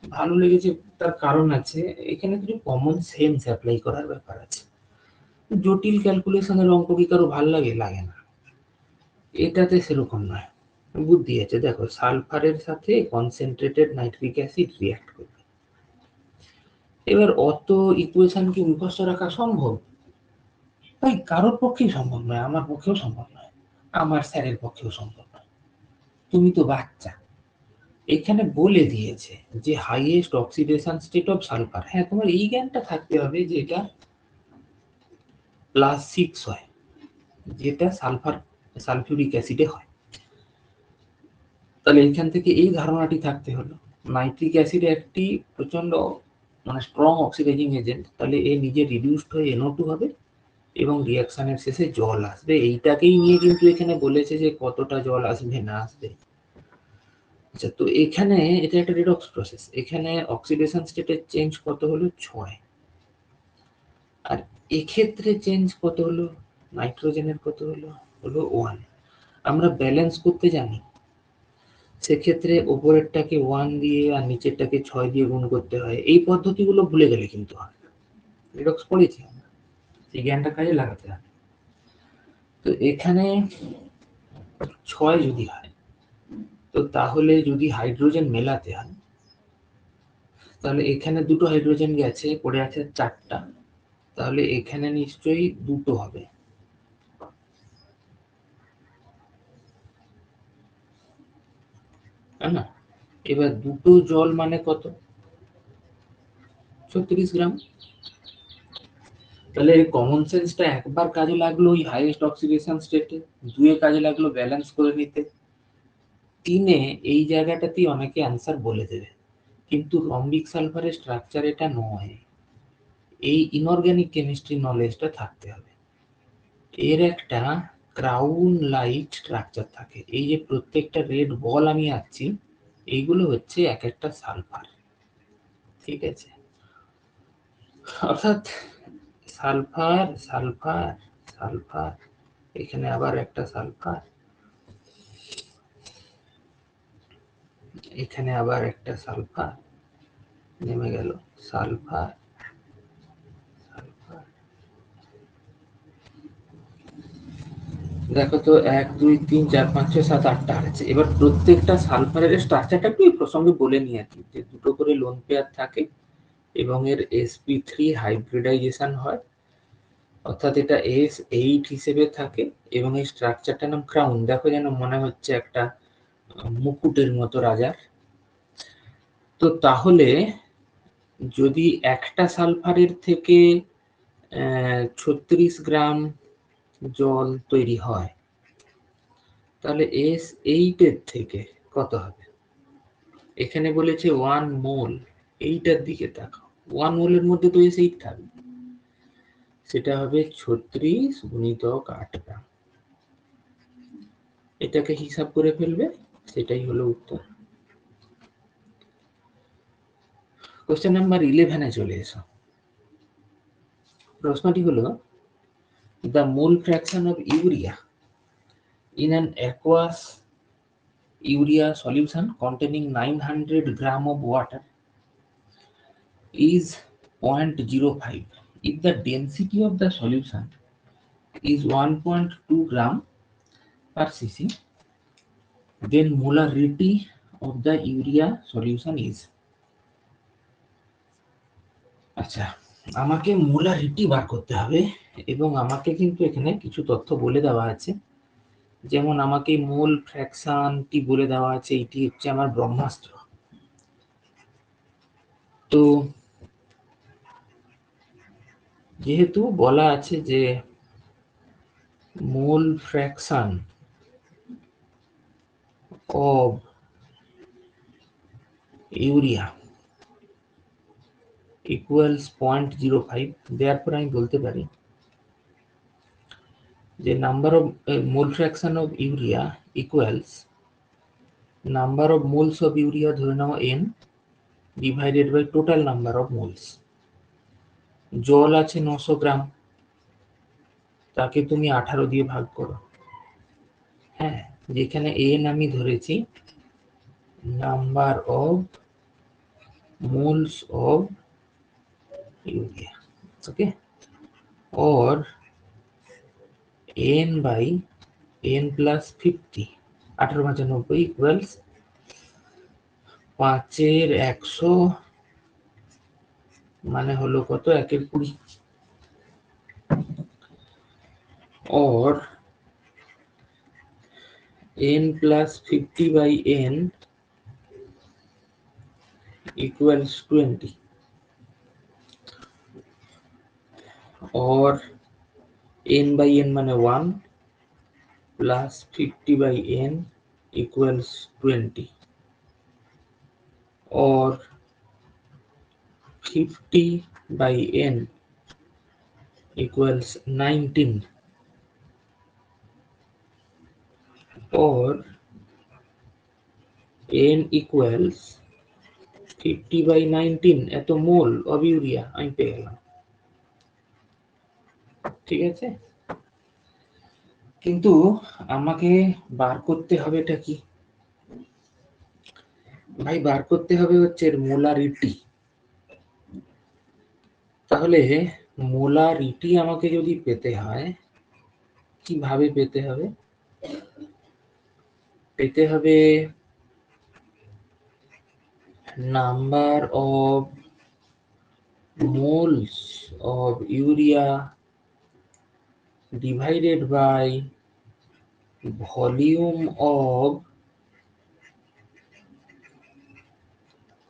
ভালো লেগেছে তার কারণ আছে, এখানে কিছু কমন সেন্স অ্যাপ্লাই করার ব্যাপার আছে। জটিল ক্যালকুলেশনের অঙ্ক কি কারো ভাল লাগে? লাগে না, এটাতে সেরকম নয়, বুদ্ধি আছে। দেখো সালফারের সাথে কনসেন্ট্রেটেড নাইট্রিক অ্যাসিড রিঅ্যাক্ট করবে, এবার অত ইকুয়েশন কি মুখস্থ রাখা সম্ভব? তাই কারোর পক্ষেই সম্ভব নয়, আমার পক্ষেও সম্ভব নয়, আমার স্যারের পক্ষেও সম্ভব নয়। তুমি তো বাচ্চা, এখানে বলে দিয়েছে যে highest oxidation state of sulphur, হ্যাঁ তোমার এই জ্ঞানটা থাকতে হবে যে এটা +6 হয়, যেটা সালফার সালফিউরিক অ্যাসিডে হয়। তাহলে এখান থেকে এই ধারণাটি থাকতে হলো, নাইট্রিক অ্যাসিড একটি প্রচন্ড মানে স্ট্রং অক্সিডাইজিং এজেন্ট, তাহলে এ নিজে রিডিউসড হয়ে NO2 হবে এবং রিঅ্যাকশনের শেষে জল আসবে। এইটাকেই নিয়ে কিন্তু এখানে বলেছে যে কতটা জল আসবে না আসবে। আচ্ছা, তো এখানে এটা একটা রিডক্স প্রসেস, এখানে অক্সিডেশন স্টেটের চেঞ্জ কত হলো? 6। আর এক্ষেত্রে চেঞ্জ কত হলো? নাইট্রোজেনের কত হলো? হলো 1। আমরা ব্যালেন্স করতে জানি, সেক্ষেত্রে উপরেরটাকে 1 দিয়ে আর নিচেরটাকে 6 দিয়ে গুণ করতে হয়। এই পদ্ধতিগুলো ভুলে গেলে কিন্তু হয়, রিডক্স পড়েছি আমরা, এই জ্ঞানটা কাজে লাগাতে হয়। তো এখানে 6 যদি হয়, তো তাহলে যদি হাইড্রোজেন মেলাতে হয়, তাহলে এখানে দুটো হাইড্রোজেন গেছে, পড়ে আছে 4টা, তাহলে এখানে নিশ্চয়ই 2টো হবে, তাই না? এবার 2টো জল মানে কত? 36 গ্রাম। তাহলে কমন সেন্সটা একবার কাজে লাগলো ওই হাইয়েস্ট অক্সিডেশন স্টেটে, 2 কাজে লাগলো ব্যালেন্স করে নিতে, 3 এই জায়গাটাতেই অনেকে অ্যান্সার বলে দেবে, কিন্তু রম্বিক সালফারের স্ট্রাকচার এটা নয়, এই ইনঅর্গানিক কেমিস্ট্রি নলেজটা থাকতে হবে। এর একটা ক্রাউন লাইক স্ট্রাকচার থাকে, এই যে প্রত্যেকটা রেড বল আমি আঁকছি, এইগুলো হচ্ছে এক একটা সালফার, ঠিক আছে। অর্থাৎ সালফার সালফার সালফার, এখানে আবার একটা সালফার, এখানে আবার একটা সালফার নেমে গেল, সালফার সালফার। দেখো তো 1 2 3 4 5 6 7 8টা আছে। এবার প্রত্যেকটা সালফারের স্ট্রাকচারটা একটু এই প্রসঙ্গে বলে নিই আর কি, যে দুটো করে লোন পেয়ার থাকে এবং এর sp3 হাইব্রিডাইজেশন হয়, অর্থাৎ এটা S8 হিসেবে থাকে এবং এই স্ট্রাকচারটার নাম ক্রাউন। দেখো যেন মনে হচ্ছে একটা মুকুটের মতো রাজার। তো তাহলে যদি একটা সালফারের থেকে 36 গ্রাম জল তৈরি হয়, তাহলে S8 এর থেকে কত হবে? এখানে বলেছে 1 মোল, এইটার দিকে তাকাও, 1 মোলের মধ্যে তো S8 থাকবে, সেটা হবে 36 গুণিতক 8 গ্রাম। এটাকে হিসাব করে ফেলবে, সেটাই হলো উত্তর। কোশ্চেন নাম্বার 11 এ চলে এসো। প্রশ্নটি হলো, the mole fraction of urea in an aqueous urea solution containing 900 gram of water is 0.05 if the density of the solution is 1.2 gram per cc, then molarity of the urea solution is। আচ্ছা, আমাকে molarity বার করতে হবে এবং আমাকে কিন্তু এখানে কিছু তথ্য বলে দেওয়া আছে, যেমন আমাকে মোল ফ্র্যাকশনটি বলে দেওয়া আছে, এটি হচ্ছে আমার ব্রহ্মাস্ত্র। তো যেহেতু বলা আছে যে mole fraction of urea equals 0.05, therefore আমি বলতে পারি যে number of mole fraction of urea equals number of moles of urea ধরে নাও n divided by total number of moles. জল আছে 900 গ্রাম, তাকে তুমি 18 দিয়ে ভাগ করো। হ্যাঁ, যেখানে n আমি ধরেছি number of moles of urea, okay, or n by n plus 50, 18×90 equals 5/100, মানে হলো কত, 1/20, or n plus 50 by n equals 20, or n by n মানে 1 plus 50 by n equals 20, or 50 by n equals 19, or n equals 50 by 19, এত mole of urea আমি পেয়ে গেলাম। ঠিক আছে, কিন্তু আমাকে বার করতে হবে এটা কি ভাই? বার করতে হবে হচ্ছে এর মোলারিটি। তাহলে মোলারিটি আমাকে যদি পেতে হয়, কিভাবে পেতে হবে? পেতে হবে number of moles of urea divided by volume of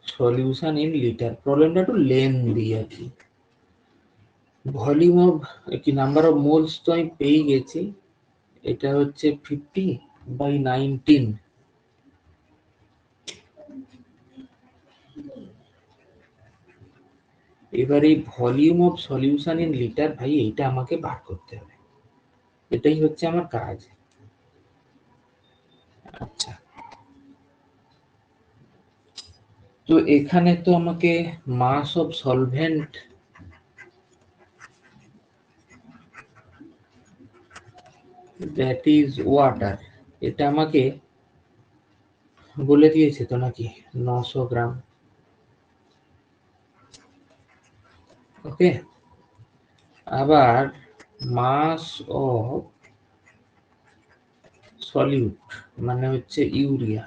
solution in litre. প্রবলেমটা একটু লেন্দি আর কি। ভলিউম অফ কি নাম্বার অফ মোলস তো আমি পেয়ে গেছি, এটা হচ্ছে 50/19। এবার এই volume of solution in litre, ভাই এইটা আমাকে বার করতে হবে, এটাই হচ্ছে আমার কাজ। আচ্ছা, তো এখানে তো আমাকে mass of solvent that is water. এটা আমাকে বলে দিয়েছে তো নাকি 900 গ্রাম। ওকে, আবার মাস অফ সলিউট মানে হচ্ছে ইউরিয়া,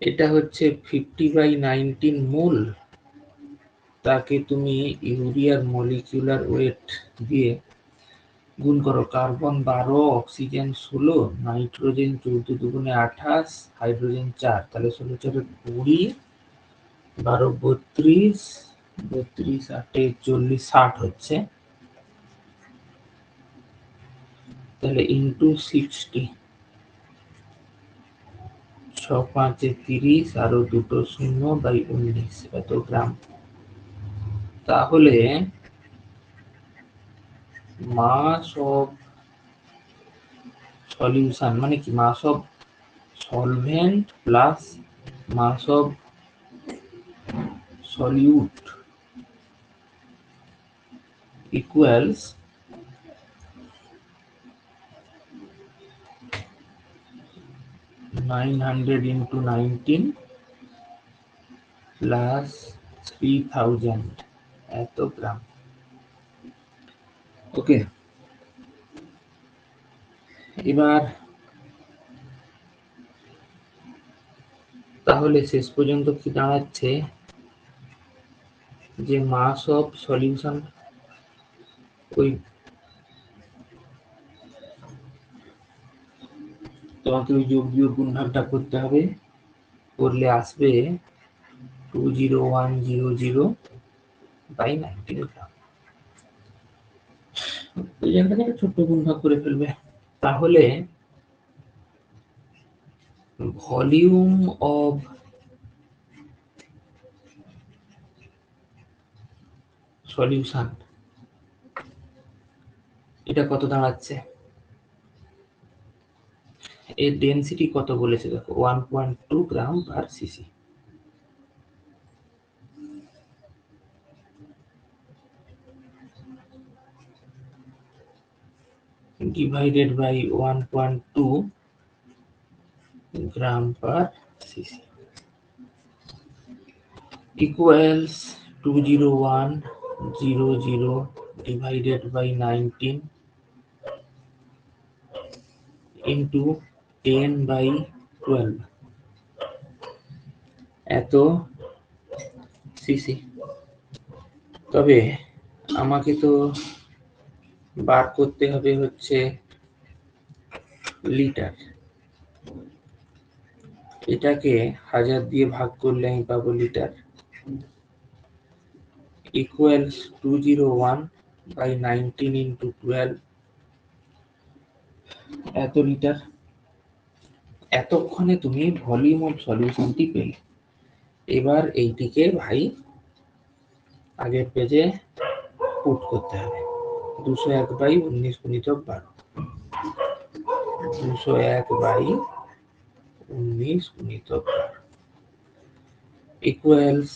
এটা হচ্ছে 50/19 মোল। তাকে তুমি ইউরিয়ার মলিকিউলার ওয়েট দিয়ে গুণ করো। কার্বন 12, অক্সিজেন 16, নাইট্রোজেন 14 দুগুণে 28, হাইড্রোজেন 4, তাহলে 16 4 20, 12 32, 32 8 40 60 হচ্ছে, তাহলে ইন্টু 60, 6 5 30 আরো দুটো শূন্য বাই 19 এত গ্রাম। তাহলে মাস অফ সলিউশন মানে কি, mass of solvent plus mass of solute equals 900 into 19 plus 3000 এত গ্রাম। ওকে, এবার তাহলে শেষ পর্যন্ত কি দাঁড়াচ্ছে যে মাস অফ সলিউশন, ওই তোমাকে ওই যোগ বিয়োগ গুণ ভাগটা করতে হবে, করলে আসবে 20100/19 গ্রাম। এই জায়গাটাকে একটা ছোট্ট গুণ ভাগ করে ফেলবে, তাহলে ভলিউম অফ সলিউশন এটা কত দাঁড়াচ্ছে, এর ডেনসিটি কত বলেছে দেখো, 1.2 gram per cc. Divided by 1.2 gram per cc equals 20100 divided by 19 into 10/12 এত সিসি। তবে আমাকে তো বার করতে হবে হচ্ছে লিটার, এটাকে 1000 দিয়ে ভাগ করলে আমি পাবো লিটার, equals 201/19 into 12 এত লিটার। এতক্ষণে তুমি ভলিউম অফ সলিউশনটি পেলে। এবার এইটিকে ভাই আগের পেজে পুট করতে হবে, 201/19 গুণিতক 12, 201/19 গুণিতক 12 equals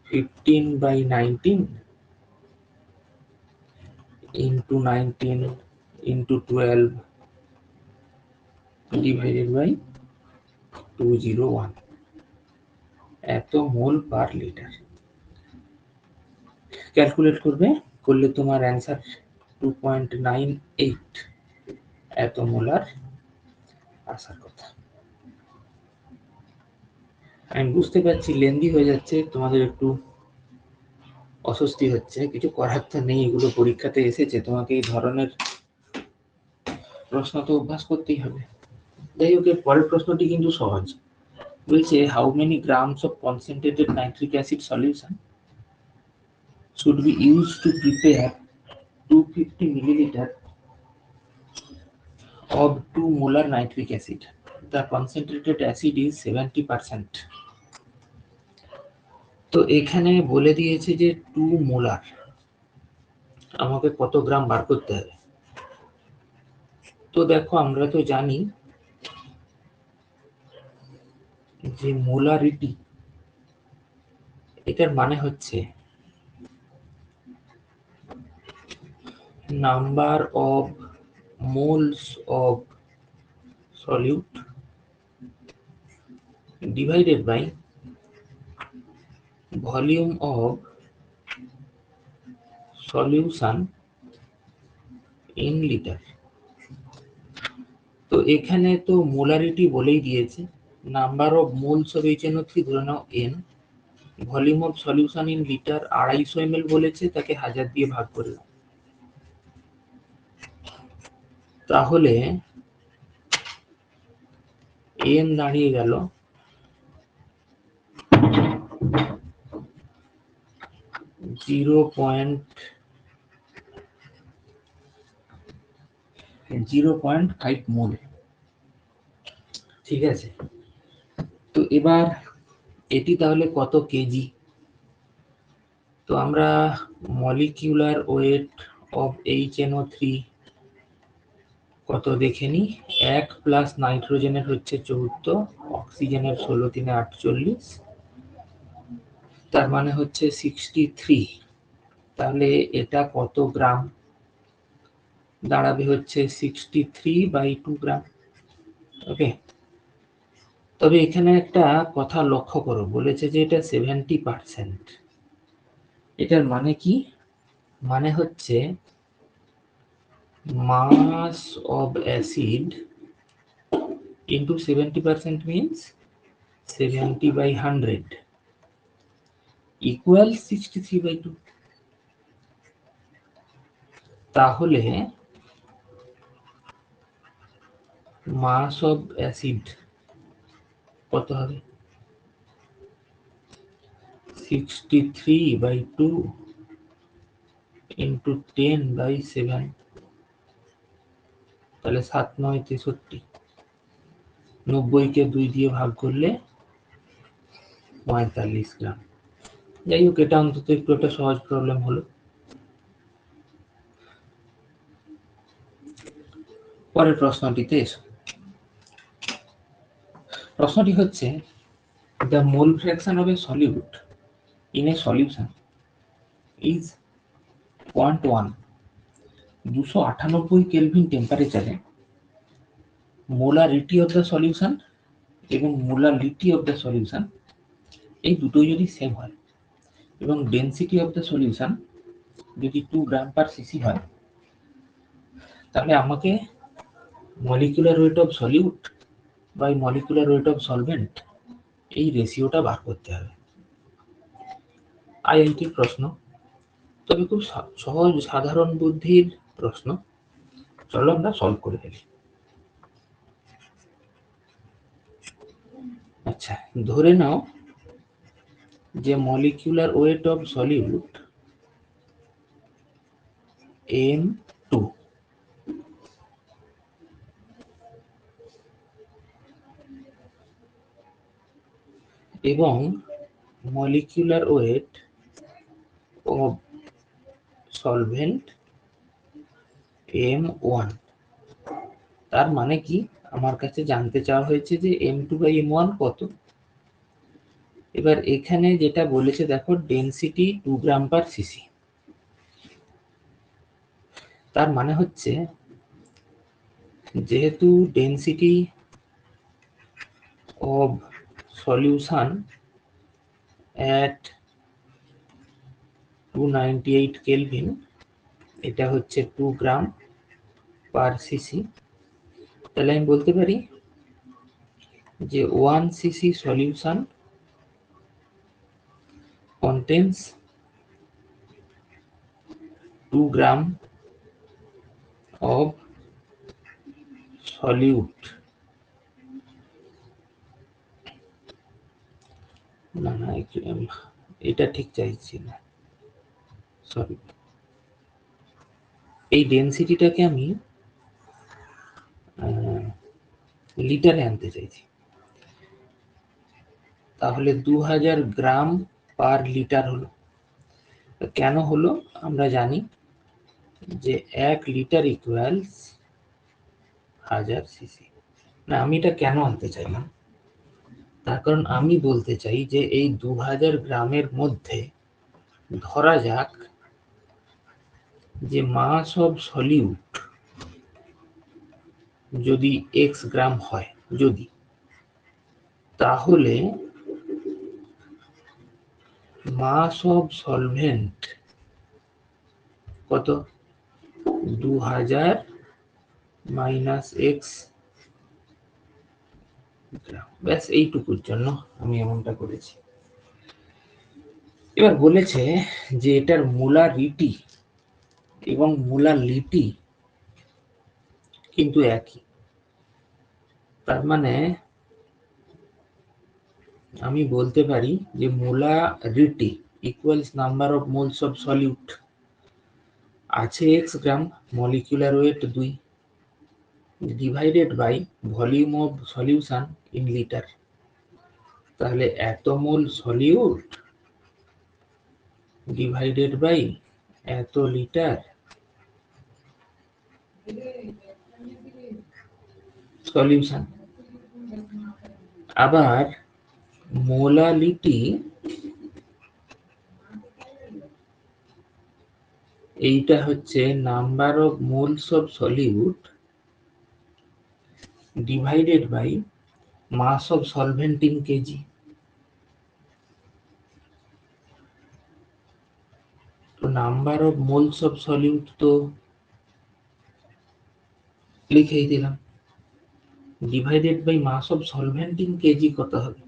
15/19 into 19 into 12 divided by 201 এত মোল পার লিটার। ক্যালকুলেট করবে, করলে তোমার অ্যান্সার 2.98 এত মোলার আসার কথা। আমি বুঝতে পারছি লেন্দি হয়ে যাচ্ছে, তোমাদের একটু অস্বস্তি হচ্ছে, কিছু করার তো নেই, এগুলো পরীক্ষাতে এসেছে, তোমাকে এই ধরনের প্রশ্ন তো অভ্যাস করতেই হবে। যাই হোক, পরের প্রশ্নটি কিন্তু সহজ, বলছে how many grams of concentrated nitric acid solution should be used to prepare 250 milliliter of 2 molar nitric acid. The concentrated acid is 70%. তো এখানে বলে দিয়েছে যে 2 মোলার, আমাকে কত গ্রাম বার করতে হবে। তো দেখো আমরা তো জানি যে মোলারিটি এটার মানে হচ্ছে number of moles of solute divided by volume of solution in liter। তো এখানে তো মোলারিটি বলেই দিয়েছে, number of moles of HNO3 ধরে নাও n, volume of solution in litre 250 ml বলেছে, তাকে 1000 দিয়ে ভাগ করে দাও। তাহলে n দাঁড়িয়ে গেল 0.5 মোল। ঠিক আছে, তো এবার এটি তাহলে কত কেজি? তো আমরা মলিকিউলার ওয়েট অফ HNO3 কত দেখে নি। 1 প্লাস নাইট্রোজেনের হচ্ছে 14, অক্সিজেনের 16 3 48, তার মানে হচ্ছে 63। তাহলে এটা কত গ্রাম? দাঁড়াবে হচ্ছে 63/2 গ্রাম। ওকে, তবে এখানে একটা কথা লক্ষ্য করো, বলেছে যে এটা 70%। এটার মানে কি? মানে হচ্ছে mass of acid into 70% means 70/100 equals 63/2। তাহলে mass of acid কত হবে? 63/2 into 10/7, তাহলে 7 9 63। 90-কে 2 দিয়ে ভাগ করলে 45 গ্রাম। যাই হোক, এটা অন্তত একটু একটা সহজ প্রবলেম হলো। পরের প্রশ্নটিতে এসো। প্রশ্নটি হচ্ছে the mole fraction of a solute in a solution is 0.1। 298 kelvin টেম্পারেচারে মোলারিটি অফ দ্য সলিউশন এবং মোলারিটি অফ দ্য সলিউশন এই দুটোই যদি সেম হয় এবং ডেন্সিটি অফ দ্য সলিউশন যদি 2 গ্রাম পার সিসি হয়, তাহলে আমাকে molecular weight of solute by molecular weight of solvent এই রেশিওটা বার করতে হবে। আইআইটির প্রশ্ন, তবে খুব সহজ সাধারণ বুদ্ধির প্রশ্ন। চলো আমরা সলভ করে ফেলি। আচ্ছা, ধরে নাও যে molecular weight of solute M2 এবং molecular weight of solvent M1। তার মানে কি, আমার কাছে জানতে চাওয়া হয়েছে যে M2/M1 কত। এবার এখানে যেটা বলেছে দেখো, ডেন্সিটি 2 গ্রাম পার সিসি। তার মানে হচ্ছে যেহেতু density of solution at 298 kelvin, এটা হচ্ছে 2 গ্রাম পার সিসি। তাহলে আমি বলতে পারি যে 1 CC solution contains 2 gram of solute। না না, এটা ঠিক চাইছি না, সরি। এই ডেন্সিটিটাকে আমি লিটারে আনতে চাইছি। তাহলে 2000 গ্রাম পার লিটার হলো। কেন হলো? আমরা জানি যে 1 লিটার ইকুয়ালস 1000 সিসি। না, আমি এটা কেন আনতে চাইলাম, তার কারণ আমি বলতে চাই যে এই 2000 গ্রামের মধ্যে ধরা যাক যে মাস অফ সলিউট যদি এক্স গ্রাম হয়, যদি, তাহলে মাস অফ সলভেন্ট কত? 2000 মাইনাস এক্স গ্রাম। ব্যাস এইটুকুর জন্য আমি এমনটা করেছি। এবার বলেছে যে এটার মোলারিটি এবং মোলালিটি কিন্তু একই। তার মানে আমি বলতে পারি যে molarity equals number of moles of solute, আছে x gram, molecular weight 2, divided by volume of solution in litre. তাহলে এত মোল সলিউট ডিভাইডেড বাই এত লিটার সলিউশন। আবার মোলালিটি এইটা হচ্ছে number of moles of solute divided by mass of solvent in kg. তো number of moles of solute তো লিখেই দিলাম, divided by mass of solvent in kg কত হবে?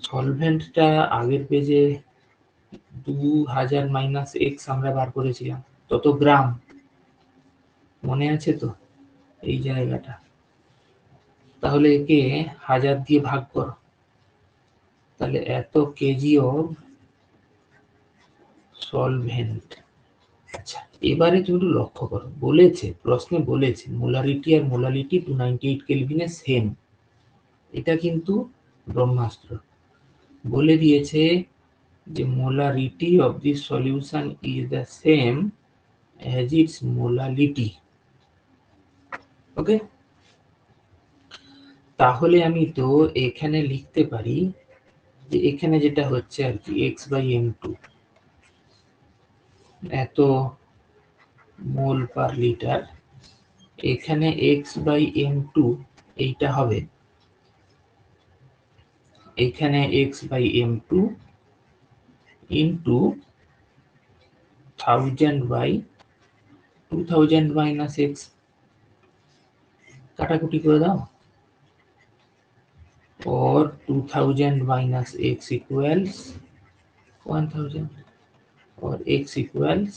সলভেন্টটা আগের পেজে 2000 মাইনাস এক্স আমরা বার করেছিলাম, তত গ্রাম, মনে আছে তো এই জায়গাটা। তাহলে একে 1000 দিয়ে ভাগ করো, তাহলে এত কেজি অফ সলভেন্ট। আচ্ছা, এবারে তুমি একটু লক্ষ্য করো, বলেছে প্রশ্নে বলেছে মোলারিটি আর মোলালিটি 298 কেলভিনে সেম। এটা কিন্তু ব্রহ্মাস্ত্র। বলে দিয়েছে যে molarity of this solution is the same as its molality. Okay, তাহলে আমি তো এখানে লিখতে পারি যে এখানে যেটা হচ্ছে আর কি এক্স বাই এম টু, এত মোল পার লিটার, এখানে এক্স বাই এম টু এইটা হবে, এখানে X by M two into 1000 by 2000 minus X. কাটাকুটি করে দাও, और 2000 माइनस x इक्वल्स 1000 और x इक्वल्स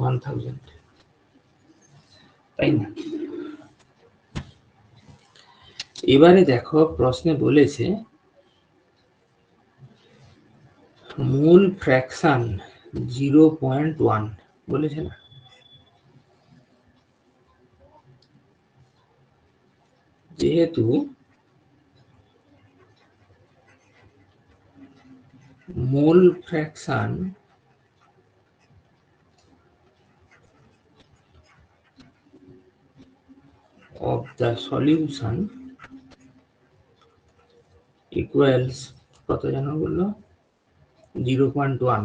1000, তাই না? এবারে দেখো প্রশ্নে বলেছে মোল ফ্র্যাকশন 0.1 বলেছে না? যেহেতু মোল fraction of the solution equals কত যেন বললো 0.1,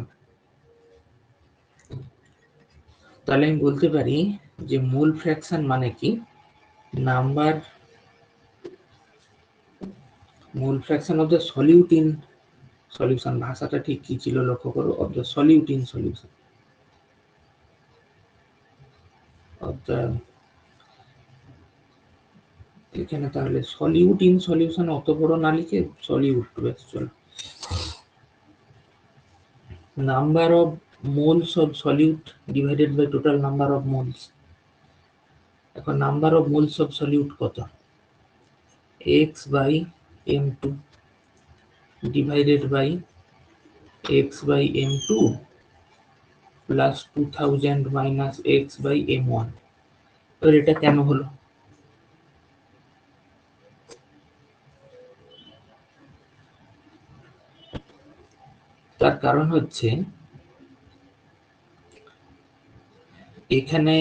তাহলে আমি বলতে পারি যে মোল ফ্র্যাকশন মানে কি number mole fraction of the solute in solution. ভাষাটা ঠিক কি ছিল লক্ষ্য করো, of the solute in solution, of the, এখানে তাহলে সলিউট ইন সলিউশন অত বড় না লিখে সলিউট, বেশ চলো, number of moles of solute divided by total number of moles. এখন number of moles of solute কত? x by m2 divided by x by m2 plus 2000 minus x by m1। এবার এটা কেন হলো? তার কারণ হচ্ছে এখানে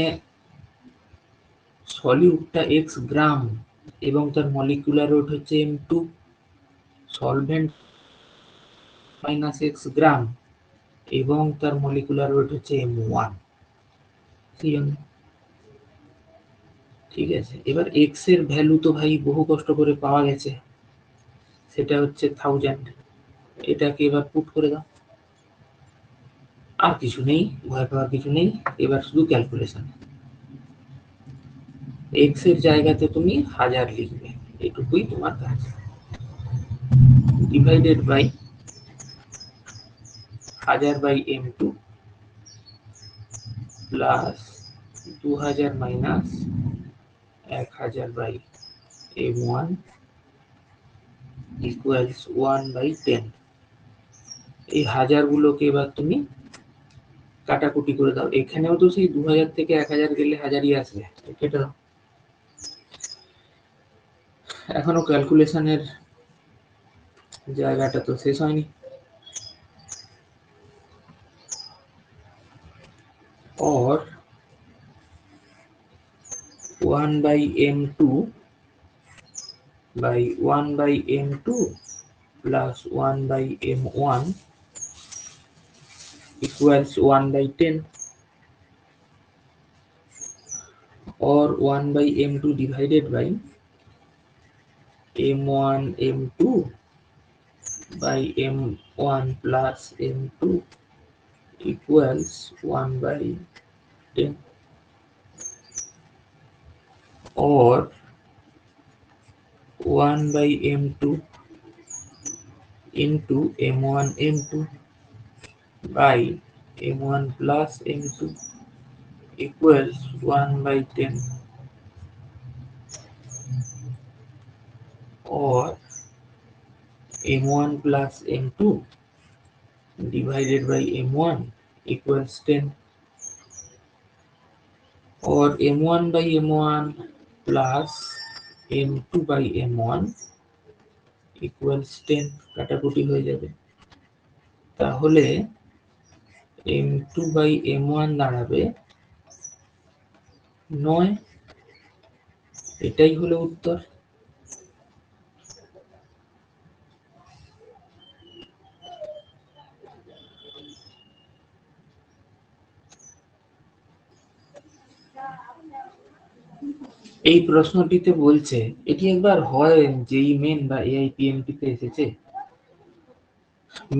সলিউটটা x গ্রাম এবং তার মলিকুলার ওয়েট হচ্ছে m2, সলভেন্ট মাইনাস x গ্রাম এবং তার মলিকুলার ওয়েট হচ্ছে m1। ঠিক আছে, এবার এক্স এর ভ্যালু তো ভাই বহু কষ্ট করে পাওয়া গেছে, সেটা হচ্ছে 1000। এটাকে এবার পুট করে দাও, আর কিছু নেই, ভয় পাওয়ার কিছু নেই। এবার শুধু ক্যালকুলেশন, এক্স এর জায়গাতে তুমি 1000 লিখবে, এটুকুই তোমার কাজ। Divided by 1000 by m2 plus 2000 minus 1000 by m1 equals 1/10। এই হাজারগুলোকে এবার তুমি কাটাকুটি করে দাও, এখানেও তো সেই 2000 থেকে 1000 গেলে 1000ই আসবে, কেটে দাও। এখনো ক্যালকুলেশনের জায়গাটা তো শেষ হয়নি। और 1/m2 by 1/m2 plus 1/m1 equals 1/10, or 1/m2 divided by m1 m2 by m1 plus m2 equals 1/10, or 1/m2 into m1 m2 by m1 plus m2 equals 1/10, or m1 plus m2 divided by m1 equals 10, or m1 by m1 plus m2 by m1 equals 10, কাটাকুটি হয়ে যাবে, তাহলে m2 by m1 দাঁড়াবে 9। এটাই হলো উত্তর। এই প্রশ্নটিতে বলছে, এটি একবার হয় যেই মেন বা এআইপিএমটি তে এসেছে,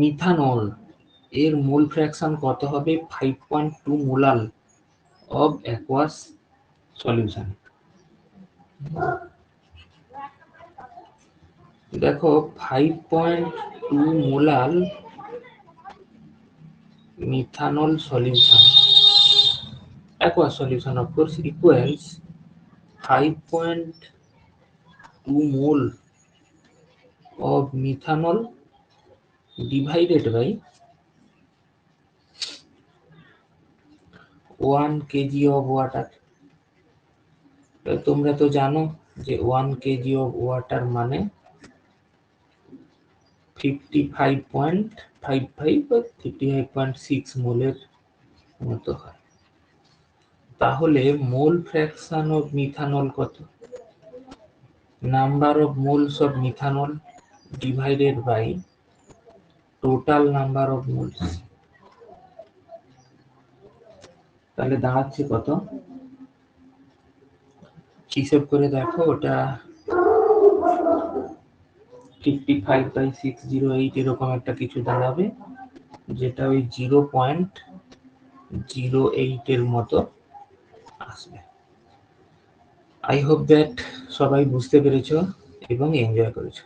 মিথানল এর মোল ফ্র্যাকশন কত হবে 5.2 মোলাল অফ অ্যাকোয়াস সলিউশন। দেখো 5.2 মোলাল methanol solution, aqueous solution of course, equals 5.2 mole of methanol divided by 1 kg of water। তোমরা তো জানো যে 1 kg of water মানে 55.55 বা 55.6 মোলের মতো হয়। তাহলে মোল ফ্র্যাকশন অফ মিথানল কত? Number of moles of methanol divided by total number of moles, তাহলে দাঁড়াচ্ছে কত? হিসেব করে দেখো, ওটা 55/608 এরকম একটা কিছু দাঁড়াবে, যেটা ওই 0.08 এর মতো আসবে। আই হোপ দ্যাট সবাই বুঝতে পেরেছো এবং এনজয় করেছো।